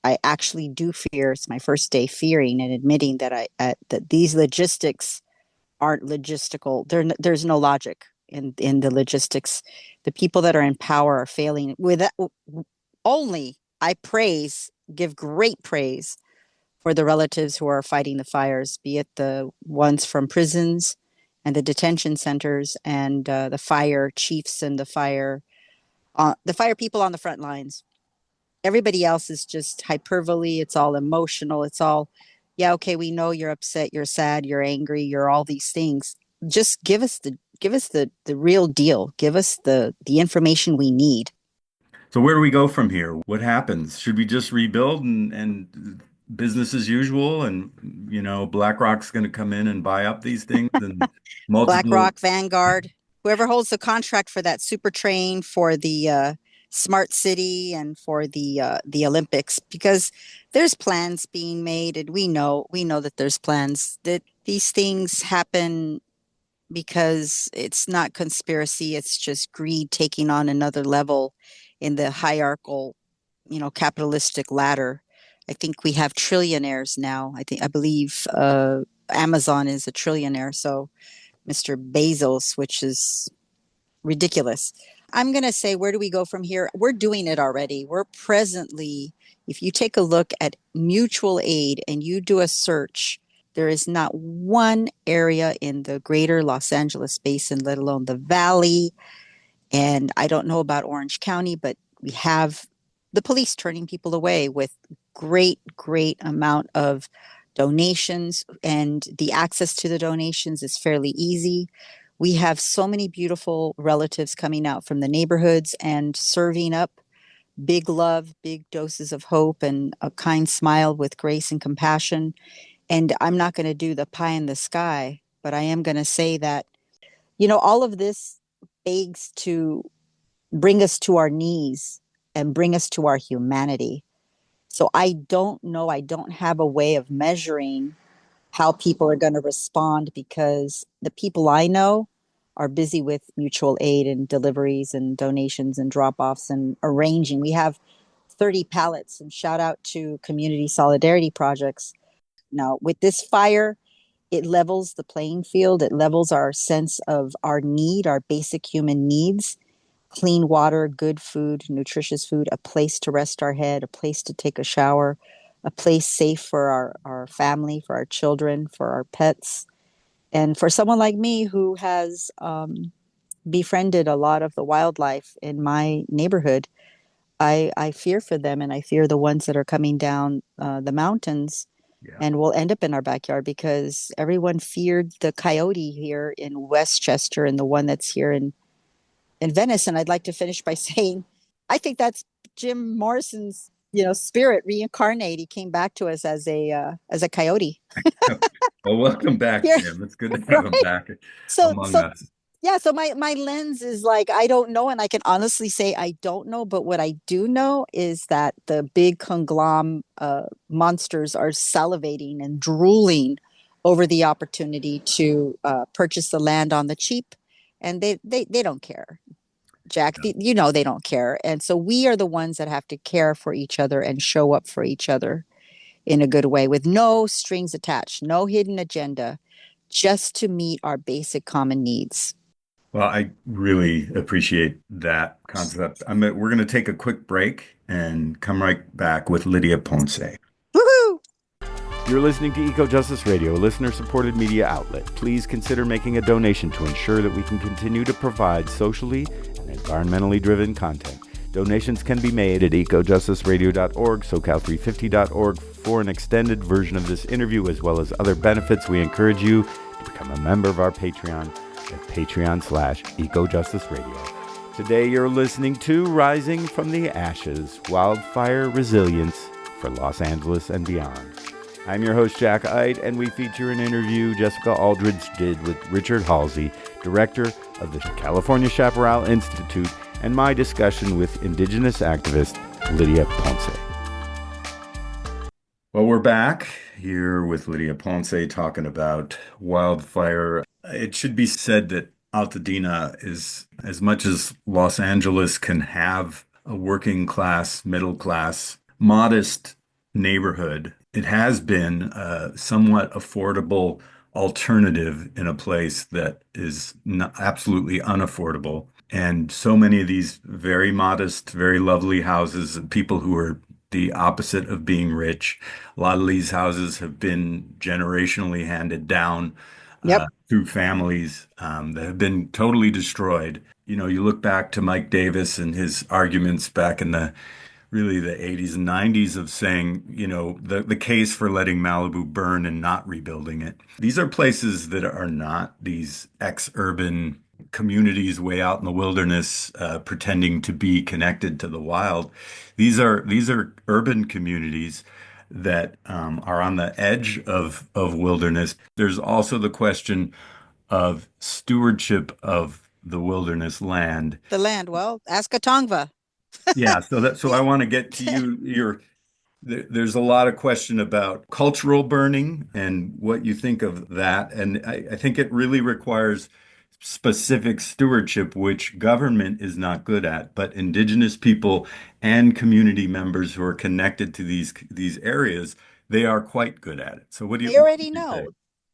I actually do fear. It's my first day fearing and admitting that that these logistics aren't logistical. There's no logic in the logistics. The people that are in power are failing. With that, only I give great praise for the relatives who are fighting the fires, be it the ones from prisons and the detention centers and the fire chiefs and the fire people on the front lines. Everybody else is just hyperbole. It's all emotional. It's all, yeah, okay, we know you're upset, you're sad, you're angry, you're all these things. Just give us the real deal. Give us the information we need. So where do we go from here? What happens? Should we just rebuild and business as usual? And, BlackRock's going to come in and buy up these things and multiple. BlackRock, Vanguard, whoever holds the contract for that super train, for the smart city and for the Olympics, because there's plans being made, and we know that there's plans, that these things happen because it's not conspiracy, it's just greed taking on another level in the hierarchical, capitalistic ladder. I think we have trillionaires now. I believe Amazon is a trillionaire. So Mr. Bezos, which is ridiculous. I'm going to say, where do we go from here? We're doing it already. We're presently, if you take a look at mutual aid and you do a search, there is not one area in the greater Los Angeles basin, let alone the valley. And I don't know about Orange County, but we have the police turning people away with great amount of donations, and the access to the donations is fairly easy. We have so many beautiful relatives coming out from the neighborhoods and serving up big love, big doses of hope, and a kind smile with grace and compassion. And I'm not going to do the pie in the sky, but I am going to say that, all of this begs to bring us to our knees and bring us to our humanity. So I don't know. I don't have a way of measuring how people are going to respond, because the people I know are busy with mutual aid and deliveries and donations and drop-offs and arranging. We have 30 pallets, and shout out to community solidarity projects. Now, with this fire, it levels the playing field. It levels our sense of our need, our basic human needs: clean water, good food, nutritious food, a place to rest our head, a place to take a shower, a place safe for our family, for our children, for our pets. And for someone like me who has befriended a lot of the wildlife in my neighborhood. I fear for them, and I fear the ones that are coming down the mountains Yeah. and will end up in our backyard, because everyone feared the coyote here in Westchester and the one that's here in Venice. And I'd like to finish by saying, I think that's Jim Morrison's, spirit reincarnate. He came back to us as a coyote. Well, welcome back, Here, Jim. It's good to have him right? back So, among so us. yeah. So my lens is like, I don't know, and I can honestly say I don't know. But what I do know is that the big conglomerate monsters are salivating and drooling over the opportunity to purchase the land on the cheap, and they don't care. Jack, they don't care. And so we are the ones that have to care for each other and show up for each other in a good way with no strings attached, no hidden agenda, just to meet our basic common needs. Well, I really appreciate that concept. We're going to take a quick break and come right back with Lydia Poncé. Woohoo! You're listening to Eco Justice Radio, a listener-supported media outlet. Please consider making a donation to ensure that we can continue to provide socially and environmentally driven content. Donations can be made at ecojusticeradio.org, socal350.org. For an extended version of this interview, as well as other benefits, we encourage you to become a member of our Patreon at patreon.com/ecojusticeradio. Today you're listening to Rising from the Ashes, Wildfire Resilience for Los Angeles and Beyond. I'm your host, Jack Eidt, and we feature an interview Jessica Aldridge did with Richard Halsey, director of the California Chaparral Institute, and my discussion with Indigenous activist Lydia Poncé. Well, we're back here with Lydia Poncé talking about wildfire. It should be said that Altadena is, as much as Los Angeles can have a working class, middle class, modest neighborhood, it has been a somewhat affordable alternative in a place that is absolutely unaffordable. And so many of these very modest, very lovely houses, people who are the opposite of being rich. A lot of these houses have been generationally handed down Yep. through families that have been totally destroyed. You look back to Mike Davis and his arguments back in the 80s and 90s of saying, the case for letting Malibu burn and not rebuilding it. These are places that are not these ex-urban communities way out in the wilderness, pretending to be connected to the wild. These are urban communities that are on the edge of wilderness. There's also the question of stewardship of the wilderness land. The land. Well, ask a Tongva. Yeah, so I want to get to you. There's a lot of question about cultural burning and what you think of that. And I think it really requires specific stewardship, which government is not good at, but Indigenous people and community members who are connected to these areas, they are quite good at it. So what do They you already say? know.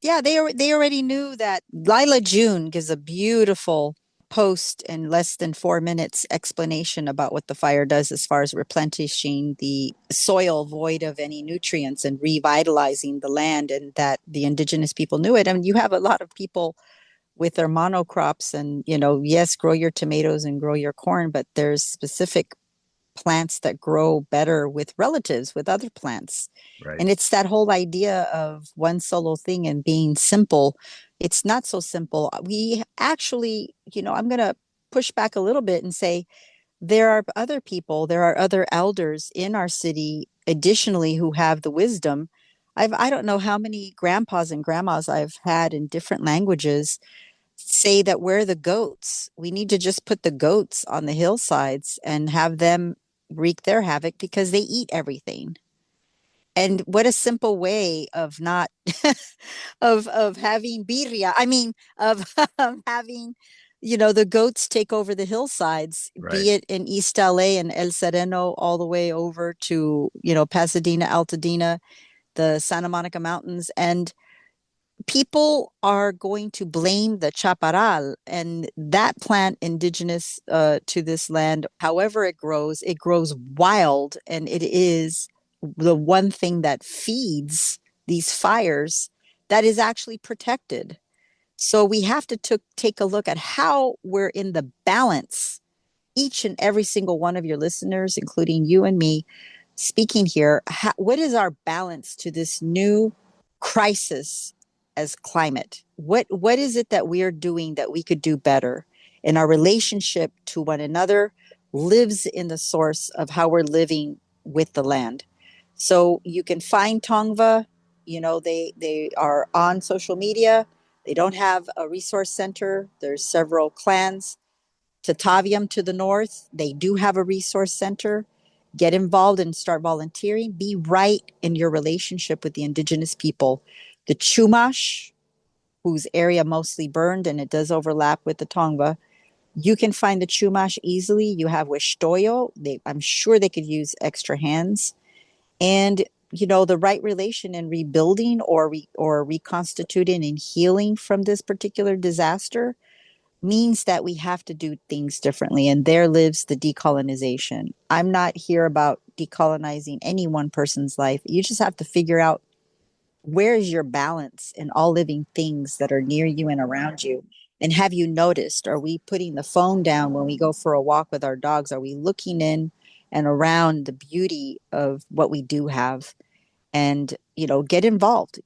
Yeah, they already knew that. Lila June gives a beautiful post in less than 4 minutes explanation about what the fire does as far as replenishing the soil void of any nutrients and revitalizing the land, and that the Indigenous people knew it. And you have a lot of people with their monocrops and, yes, grow your tomatoes and grow your corn, but there's specific plants that grow better with relatives, with other plants. Right. And it's that whole idea of one solo thing and being simple. It's not so simple. We actually, I'm going to push back a little bit and say there are other people, there are other elders in our city, additionally, who have the wisdom. I don't know how many grandpas and grandmas I've had in different languages say that we're the goats. We need to just put the goats on the hillsides and have them wreak their havoc because they eat everything. And what a simple way of not of having birria. I mean, of having, the goats take over the hillsides, Right. be it in East LA and El Sereno all the way over to, Pasadena, Altadena, the Santa Monica Mountains. And people are going to blame the chaparral and that plant indigenous to this land. However it grows wild, and it is the one thing that feeds these fires that is actually protected. So we have to take a look at how we're in the balance. Each and every single one of your listeners, including you and me, speaking here, what is our balance to this new crisis as climate? What is it that we are doing that we could do better? And our relationship to one another lives in the source of how we're living with the land. So you can find Tongva, they are on social media. They don't have a resource center. There's several clans. Tataviam to the north, they do have a resource center. Get involved and start volunteering. Be right in your relationship with the indigenous people. The Chumash, whose area mostly burned, and it does overlap with the Tongva, you can find the Chumash easily. You have Wishtoyo. I'm sure they could use extra hands. And the right relation in rebuilding or reconstituting and healing from this particular disaster means that we have to do things differently. And there lives the decolonization. I'm not here about decolonizing any one person's life. You just have to figure out where is your balance in all living things that are near you and around you. And have you noticed, are we putting the phone down when we go for a walk with our dogs? Are we looking in and around the beauty of what we do have? And get involved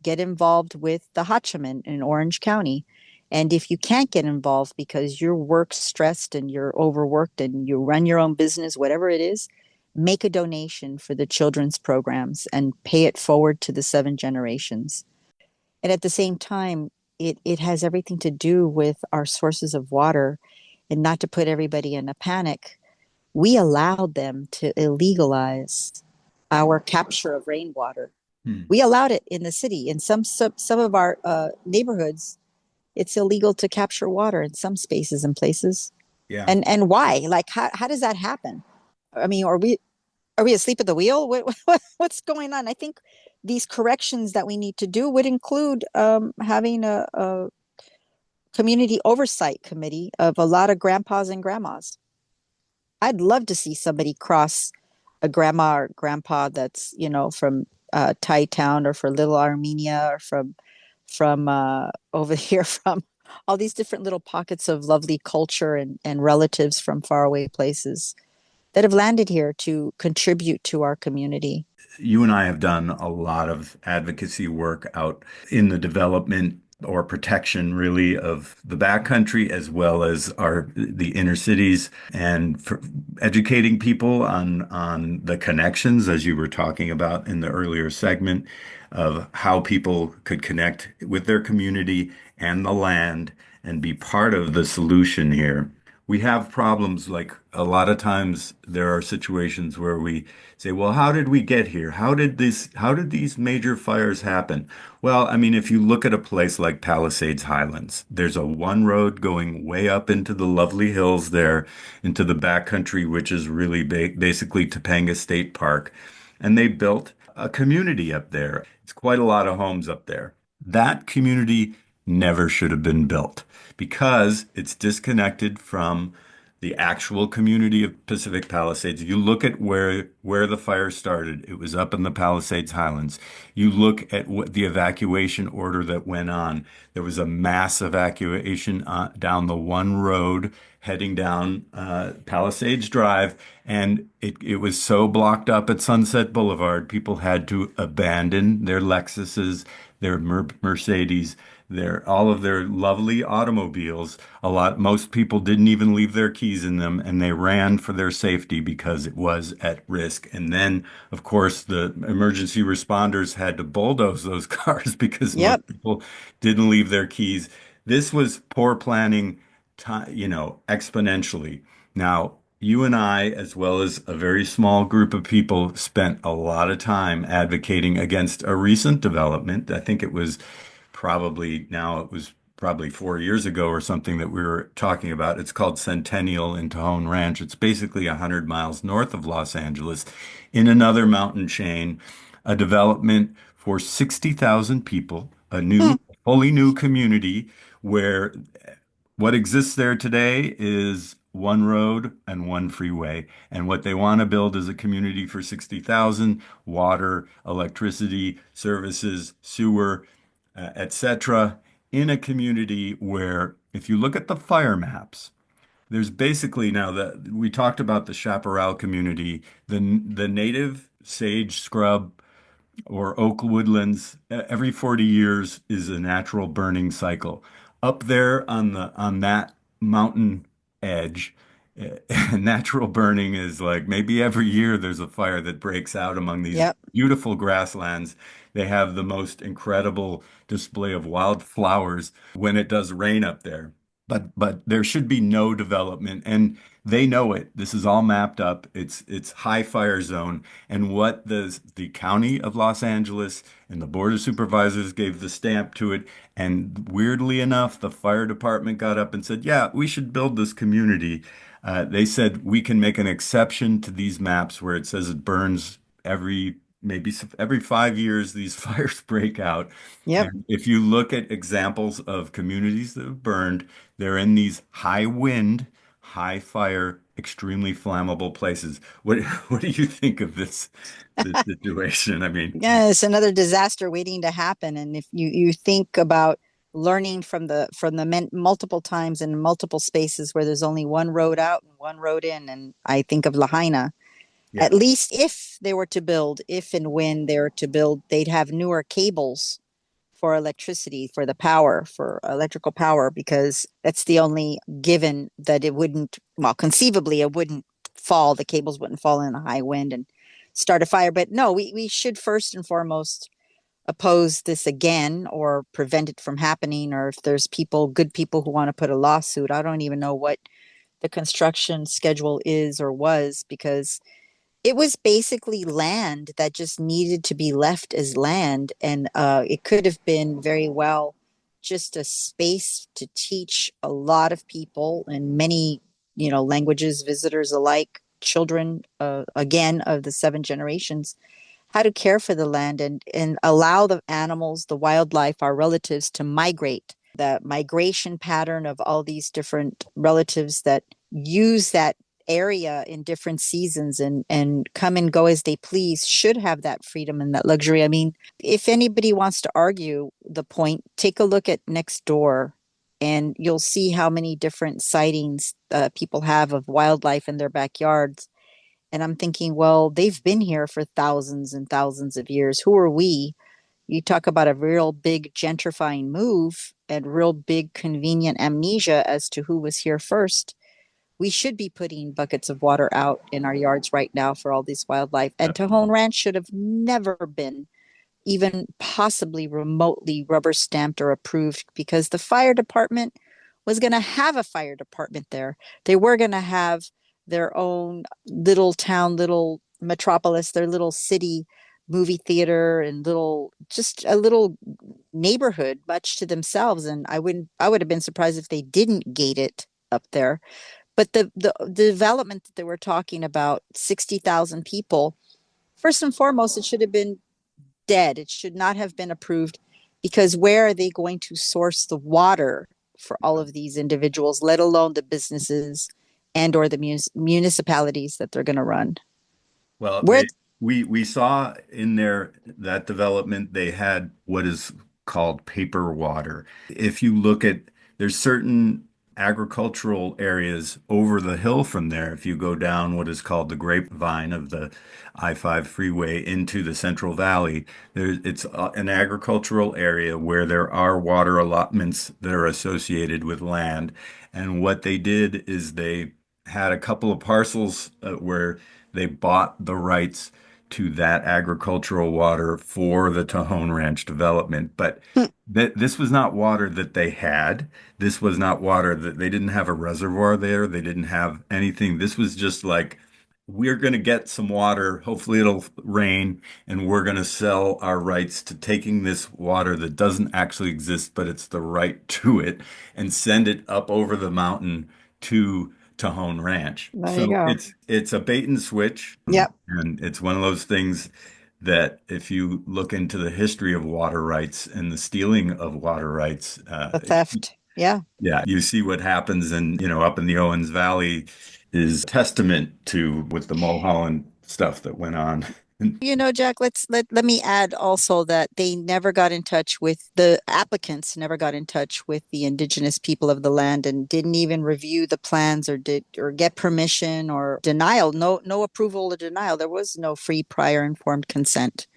with the Hachiman in Orange County. And if you can't get involved because you're work stressed and you're overworked and you run your own business, whatever it is, make a donation for the children's programs and pay it forward to the 7 generations. And at the same time, it has everything to do with our sources of water. And not to put everybody in a panic, we allowed them to illegalize our capture of rainwater. We allowed it in the city. In some of our neighborhoods, it's illegal to capture water in some spaces and places. Yeah. And why? Like, how does that happen? I mean, are we asleep at the wheel? What's going on? I think these corrections that we need to do would include having a community oversight committee of a lot of grandpas and grandmas. I'd love to see somebody cross a grandma or grandpa that's from Thai Town or for Little Armenia or from over here from all these different little pockets of lovely culture and relatives from faraway places that have landed here to contribute to our community. You and I have done a lot of advocacy work out in the development or protection really of the backcountry as well as the inner cities and for educating people on the connections as you were talking about in the earlier segment of how people could connect with their community and the land and be part of the solution here. We have problems like a lot of times there are situations where we say, well, how did we get here? How did these major fires happen? Well, I mean, if you look at a place like Palisades Highlands, there's a one road going way up into the lovely hills there, into the backcountry, which is really basically Topanga State Park. And they built a community up there. It's quite a lot of homes up there. That community never should have been built because it's disconnected from the actual community of Pacific Palisades. You look at where the fire started, it was up in the Palisades Highlands. You look at what the evacuation order that went on. There was a mass evacuation down the one road heading down Palisades Drive, and it was so blocked up at Sunset Boulevard, people had to abandon their Lexuses, their Mercedes, all of their lovely automobiles. Most people didn't even leave their keys in them, and they ran for their safety because it was at risk. And then, of course, the emergency responders had to bulldoze those cars because Yep. most people didn't leave their keys. This was poor planning, exponentially. Now, you and I, as well as a very small group of people, spent a lot of time advocating against a recent development. I think it was probably 4 years ago or something that we were talking about. It's called Centennial in Tejon Ranch. It's basically 100 miles north of Los Angeles in another mountain chain, a development for 60,000 people, fully new community where what exists there today is one road and one freeway. And what they want to build is a community for 60,000, water, electricity, services, sewer, etc. in a community where, if you look at the fire maps, there's basically now that we talked about the chaparral community, the native sage scrub or oak woodlands, every 40 years is a natural burning cycle. Up there on that mountain edge, natural burning is like maybe every year there's a fire that breaks out among these Yep. beautiful grasslands. They have the most incredible display of wildflowers when it does rain up there. But there should be no development, and they know it. This is all mapped up. It's high fire zone. And what the county of Los Angeles and the board of supervisors gave the stamp to it. And weirdly enough, the fire department got up and said, "Yeah, we should build this community." They said we can make an exception to these maps where it says it burns maybe every 5 years. These fires break out. Yep. And if you look at examples of communities that have burned, they're in these high wind, high fire, extremely flammable places. What do you think of this situation? I mean, Yeah, it's another disaster waiting to happen. And if you think about learning from the multiple times in multiple spaces where there's only one road out and one road in, and I think of Lahaina, yeah, at least if they were to build, if and when they were to build, they'd have newer cables for electricity, for the power, for electrical power, because that's the only given that it wouldn't, well, conceivably, it wouldn't fall, the cables wouldn't fall in a high wind and start a fire. But no, we should first and foremost oppose this again or prevent it from happening. Or if there's good people who want to put a lawsuit, I don't even know what the construction schedule is or was, because it was basically land that just needed to be left as land. And it could have been very well just a space to teach a lot of people in many, languages, visitors alike, children, again, of the 7 generations, how to care for the land and allow the animals, the wildlife, our relatives to migrate. The migration pattern of all these different relatives that use that area in different seasons and come and go as they please should have that freedom and that luxury. I mean, if anybody wants to argue the point, take a look at next door and you'll see how many different sightings people have of wildlife in their backyards. And I'm thinking, well, they've been here for thousands and thousands of years. Who are we? You talk about a real big gentrifying move and real big convenient amnesia as to who was here first. We should be putting buckets of water out in our yards right now for all this wildlife. And Tejon Ranch should have never been even possibly remotely rubber stamped or approved, because the fire department was going to have a fire department there. They were going to have their own little town, little metropolis, their little city movie theater and just a little neighborhood much to themselves. And I would have been surprised if they didn't gate it up there. But the development that they were talking about, 60,000 people, first and foremost, it should have been dead. It should not have been approved, because where are they going to source the water for all of these individuals, let alone the businesses and or the municipalities that they're going to run? well, Where we saw in there that development they had what is called paper water. If you look at, there's certain agricultural areas over the hill from there. If you go down what is called the grapevine of the I-5 freeway into the Central Valley, it's an agricultural area where there are water allotments that are associated with land. And what they did is they had a couple of parcels where they bought the rights to that agricultural water for the Tejon Ranch development. But this was not water that they had. This was not water that they didn't have a reservoir there. They didn't have anything. This was just like, we're going to get some water. Hopefully it'll rain, and we're going to sell our rights to taking this water that doesn't actually exist, but it's the right to it, and send it up over the mountain to Tejon Ranch. there you So go. it's a bait and switch, Yep. and it's one of those things that if you look into the history of water rights and the stealing of water rights, The theft. Yeah. yeah, you see what happens, and up in the Owens Valley is testament to with the Mulholland stuff that went on. Jack, let me add also that they never got in touch with the applicants, never got in touch with the indigenous people of the land and didn't even review the plans or get permission or denial. No approval or denial. There was no free prior informed consent.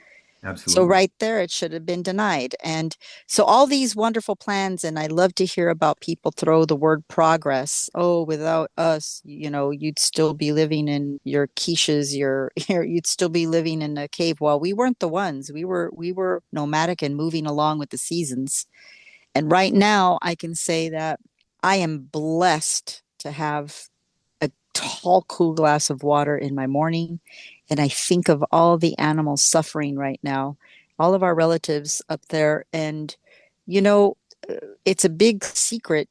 So Absolutely. right there, it should have been denied. And so all these wonderful plans, and I love to hear about people throw the word progress. Oh, without us, you'd still be living in your quiches, you'd still be living in a cave. Well, we weren't the ones. We were nomadic and moving along with the seasons. And right now, I can say that I am blessed to have a tall, cool glass of water in my morning. And I think of all the animals suffering right now, all of our relatives up there. And, you know, it's a big secret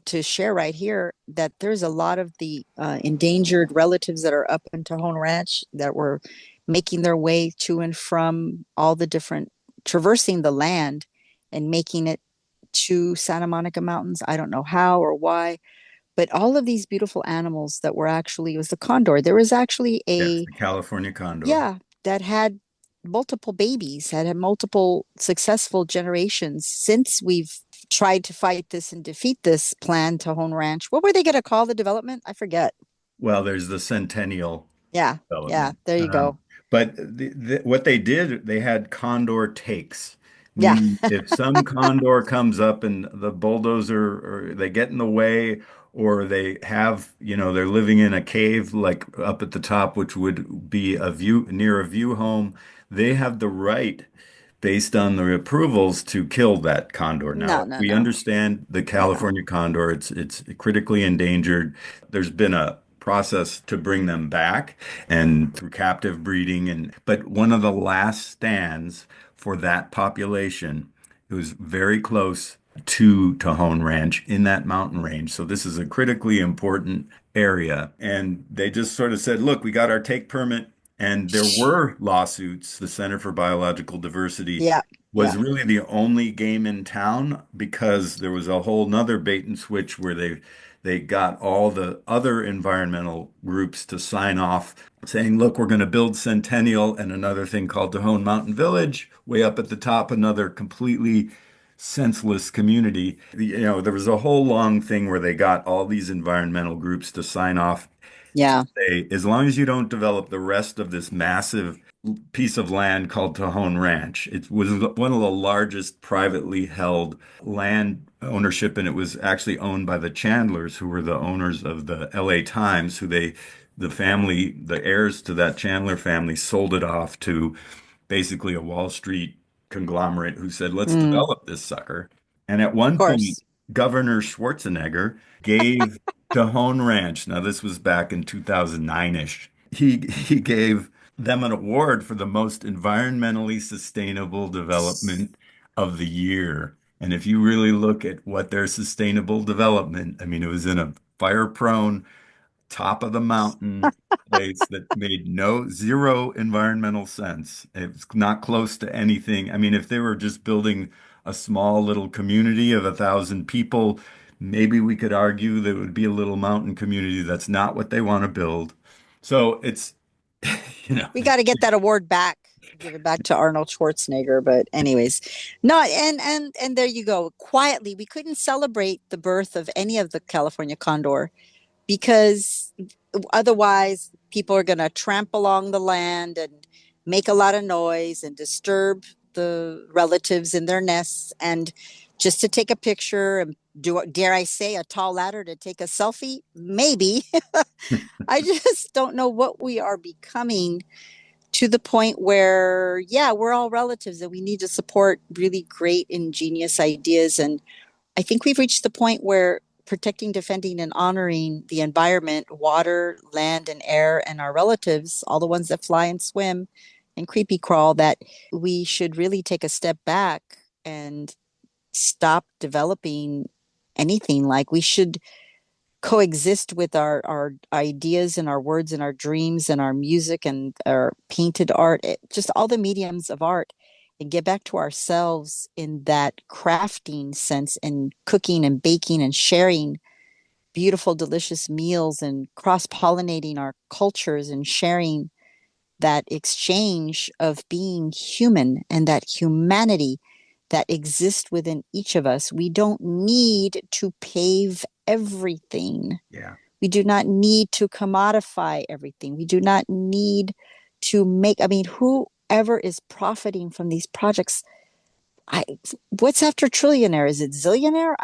to share right here that there's a lot of the endangered relatives that are up in Tejon Ranch that were making their way to and from all the different, traversing the land and making it to Santa Monica Mountains. I don't know how or why, but all of these beautiful animals that were actually, it was the condor. There was actually Yes, a, the California condor. yeah, that had multiple babies, had multiple successful generations since we've tried to fight this and defeat this plan to Hone Ranch. What were they going to call the development? I forget. Well, there's the Centennial Yeah, yeah, development. there you go. But what they did, they had condor takes, Yeah, meaning if some condor comes up and the bulldozer or they get in the way, or they have, they're living in a cave like up at the top, which would be a view near a view home, they have the right, based on the approvals, to kill that condor. no, Now, no, we no. understand the Yeah, California condor, it's critically endangered. There's been a process to bring them back and through captive breeding, but one of the last stands for that population, it was very close to Tejon Ranch in that mountain range. So this is a critically important area. And they just sort of said, look, we got our take permit. And there were lawsuits. The Center for Biological Diversity yeah, was yeah, really the only game in town because there was a whole nother bait and switch where they got all the other environmental groups to sign off saying, look, we're going to build Centennial and another thing called Tejon Mountain Village way up at the top, another completely senseless community. There was a whole long thing where they got all these environmental groups to sign off to yeah, say, as long as you don't develop the rest of this massive piece of land called Tejon Ranch. It was one of the largest privately held land ownership, and it was actually owned by the Chandlers, who were the owners of the LA Times, the family, the heirs to that Chandler family sold it off to basically a Wall Street conglomerate who said, let's mm, develop this sucker. And at of one point, course. Governor Schwarzenegger gave Tejon Ranch, now this was back in 2009-ish, he gave them an award for the most environmentally sustainable development of the year. And if you really look at what their sustainable development, I mean, it was in a fire-prone top of the mountain place that made no zero environmental sense. It's not close to anything. I mean, if they were just building a small little community of 1,000 people, maybe we could argue that it would be a little mountain community. That's not what they want to build. So it's, you know, We got to get that award back, give it back to Arnold Schwarzenegger. But anyways, no, and there you go. Quietly, we couldn't celebrate the birth of any of the California condor because otherwise people are going to tramp along the land and make a lot of noise and disturb the relatives in their nests and just to take a picture and do, dare I say, a tall ladder to take a selfie, maybe. I just don't know what we are becoming, to the point where, yeah, we're all relatives and we need to support really great, ingenious ideas. And I think we've reached the point where protecting, defending, and honoring the environment, water, land, and air, and our relatives, all the ones that fly and swim and creepy crawl, that we should really take a step back and stop developing anything. Like we should coexist with our ideas and our words and our dreams and our music and our painted art, just all the mediums of art, and get back to ourselves in that crafting sense and cooking and baking and sharing beautiful delicious meals and cross-pollinating our cultures and sharing that exchange of being human and that humanity that exists within each of us. We don't need to pave everything. Yeah. We do not need to commodify everything. We do not need to make, I mean, whoever is profiting from these projects, I what's after trillionaire? Is it zillionaire?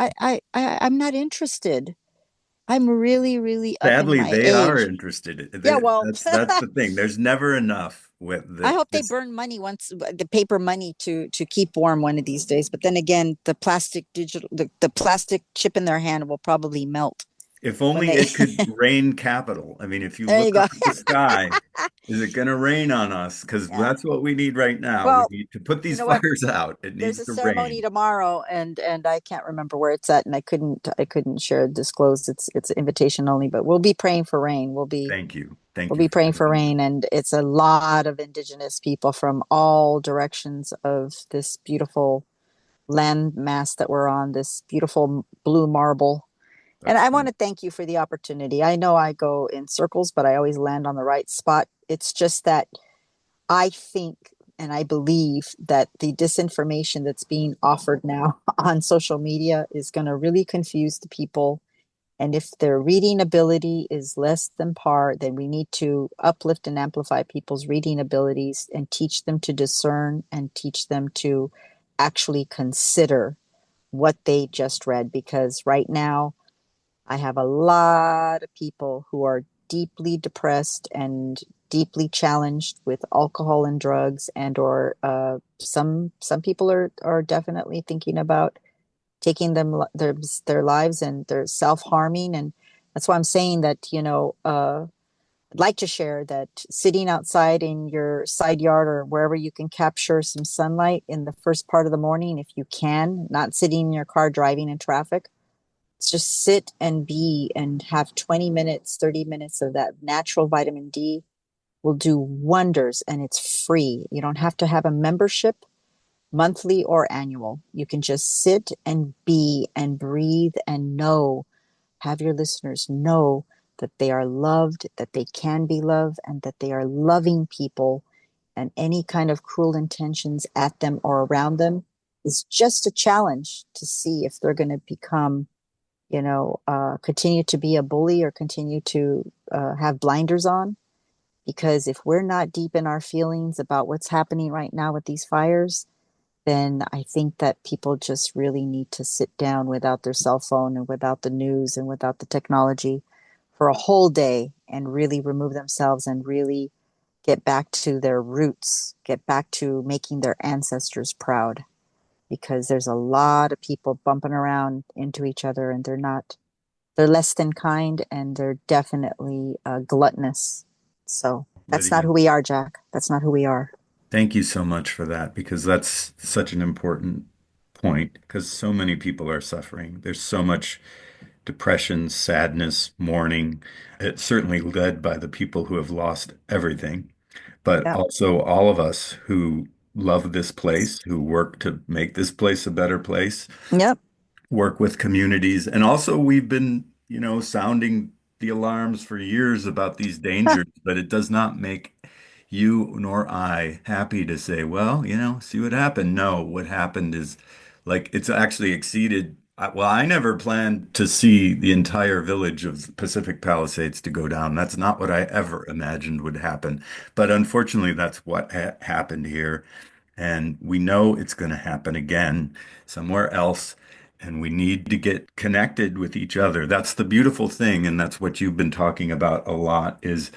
I'm not interested. I'm really, really up in Sadly, my they are age. interested. Yeah, well, That's the thing. There's never enough with I the hope they this. burn money once, the paper money to keep warm one of these days. But then again, the plastic chip in their hand will probably melt If when only they. it could rain capital. I mean, if you There you look go. up at the sky, is it going to rain on us? Because Yeah. that's what we need right now. We Well, need to put you these know what? fires out. It There's needs a to ceremony rain. tomorrow, and I can't remember where it's at, and I couldn't disclose. It's invitation only, but we'll be praying for rain. We'll be Thank you. we'll Thank you be for praying for letting me know. rain, and it's a lot of indigenous people from all directions of this beautiful land mass that we're on, this beautiful blue marble. And That's I want to thank you for the opportunity. I know I go in circles, but I always land on the right spot. It's just that I think and I believe that the disinformation that's being offered now on social media is going to really confuse the people. And if their reading ability is less than par, then we need to uplift and amplify people's reading abilities and teach them to discern and teach them to actually consider what they just read. Because right now, I have a lot of people who are deeply depressed and deeply challenged with alcohol and drugs, and or some people are definitely thinking about taking their lives, and they're self-harming. And that's why I'm saying that, I'd like to share that sitting outside in your side yard or wherever you can capture some sunlight in the first part of the morning, if you can, not sitting in your car driving in traffic, just sit and be and have 20 minutes, 30 minutes of that natural vitamin D will do wonders, and it's free. You don't have to have a membership, monthly or annual. You can just sit and be and breathe and know, have your listeners know that they are loved, that they can be loved, and that they are loving people, and any kind of cruel intentions at them or around them is just a challenge to see if they're going to become, continue to be a bully or continue to have blinders on. Because if we're not deep in our feelings about what's happening right now with these fires, then I think that people just really need to sit down without their cell phone and without the news and without the technology for a whole day and really remove themselves and really get back to their roots, get back to making their ancestors proud. Because there's a lot of people bumping around into each other, and they're less than kind, and they're definitely gluttonous. So that's not Lydia, who we are, Jack. That's not who we are. thank you so much for that because that's such an important point because so many people are suffering. There's so much depression, sadness, mourning. It's certainly led by the people who have lost everything, but Yep. also all of us who love this place, who work to make this place a better place, Yep. work with communities. And also we've been, sounding the alarms for years about these dangers, but it does not make you nor I happy to say, well, see what happened. No, what happened is like it's actually exceeded. Well, I never planned to see the entire village of Pacific Palisades to go down. That's not what I ever imagined would happen. But unfortunately, that's what happened here. And we know it's going to happen again somewhere else. And we need to get connected with each other. That's the beautiful thing. And that's what you've been talking about a lot is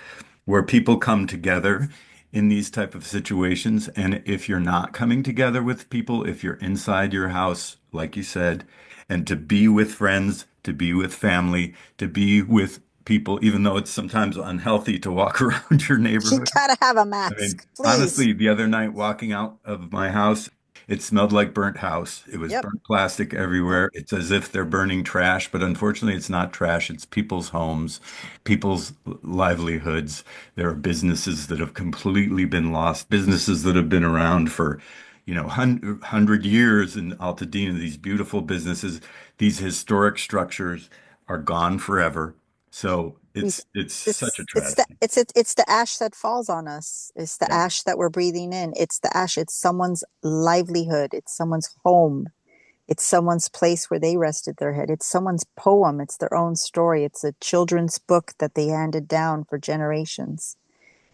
where people come together in these type of situations. And if you're not coming together with people, if you're inside your house, like you said, and to be with friends, to be with family, to be with people, even though it's sometimes unhealthy to walk around your You neighborhood. gotta have a I mean, mask, please. honestly, the other night walking out of my house, it smelled like burnt house. It was Yep. burnt plastic Yep. everywhere. It's as if they're burning trash, but unfortunately, it's not trash. It's people's homes, people's livelihoods. There are businesses that have completely been lost, businesses that have been around for, 100 years in Altadena, these beautiful businesses, these historic structures are gone forever. So We, it's such a it's the tragedy. it's the ash that falls on us. It's the Yeah. ash that we're breathing in. It's the ash. It's someone's livelihood. It's someone's home. It's someone's place where they rested their head. It's someone's poem. It's their own story. It's a children's book that they handed down for generations.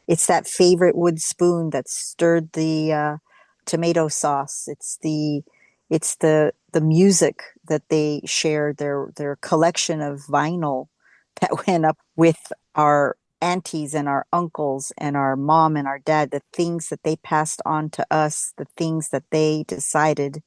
It's that favorite wood spoon that stirred the tomato sauce. It's the music that they shared. Their collection of vinyl that went up with our aunties and our uncles and our mom and our dad. The things that they passed on to us. The things that they decided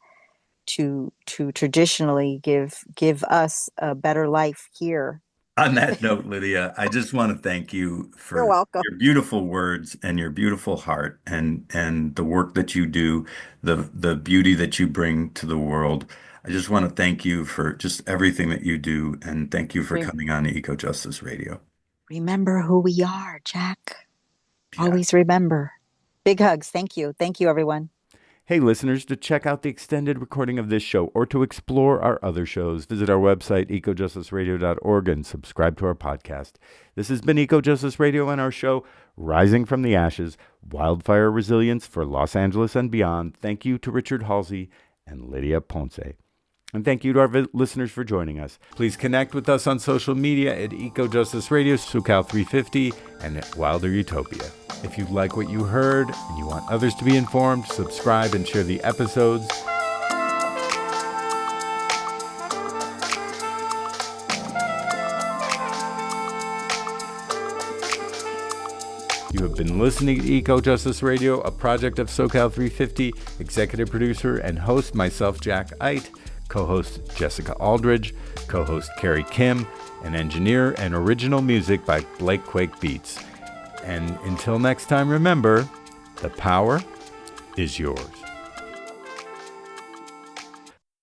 to traditionally give us a better life here. On that note, Lydia, I just want to thank you You're for welcome. your beautiful words and your beautiful heart and the work that you do, the beauty that you bring to the world. I just want to thank you for just everything that you do, and thank you for Re- coming on Eco Justice Radio. Remember who we are, Jack. Yeah. Always remember. Big hugs. Thank you. Thank you, everyone. Hey, listeners, to check out the extended recording of this show or to explore our other shows, visit our website, ecojusticeradio.org, and subscribe to our podcast. This has been Eco Justice Radio and our show, Rising from the Ashes, Wildfire Resilience for Los Angeles and Beyond. Thank you to Richard Halsey and Lydia Poncé. And thank you to our listeners for joining us. Please connect with us on social media at Eco Justice Radio, SoCal350, and at Wilder Utopia. If you like what you heard and you want others to be informed, subscribe and share the episodes. You have been listening to Eco Justice Radio, a project of SoCal350, executive producer and host myself, Jack Eidt, co-host Jessica Aldridge, co-host Carrie Kim, and engineer and original music by Blake Quake Beats. And until next time, remember, the power is yours.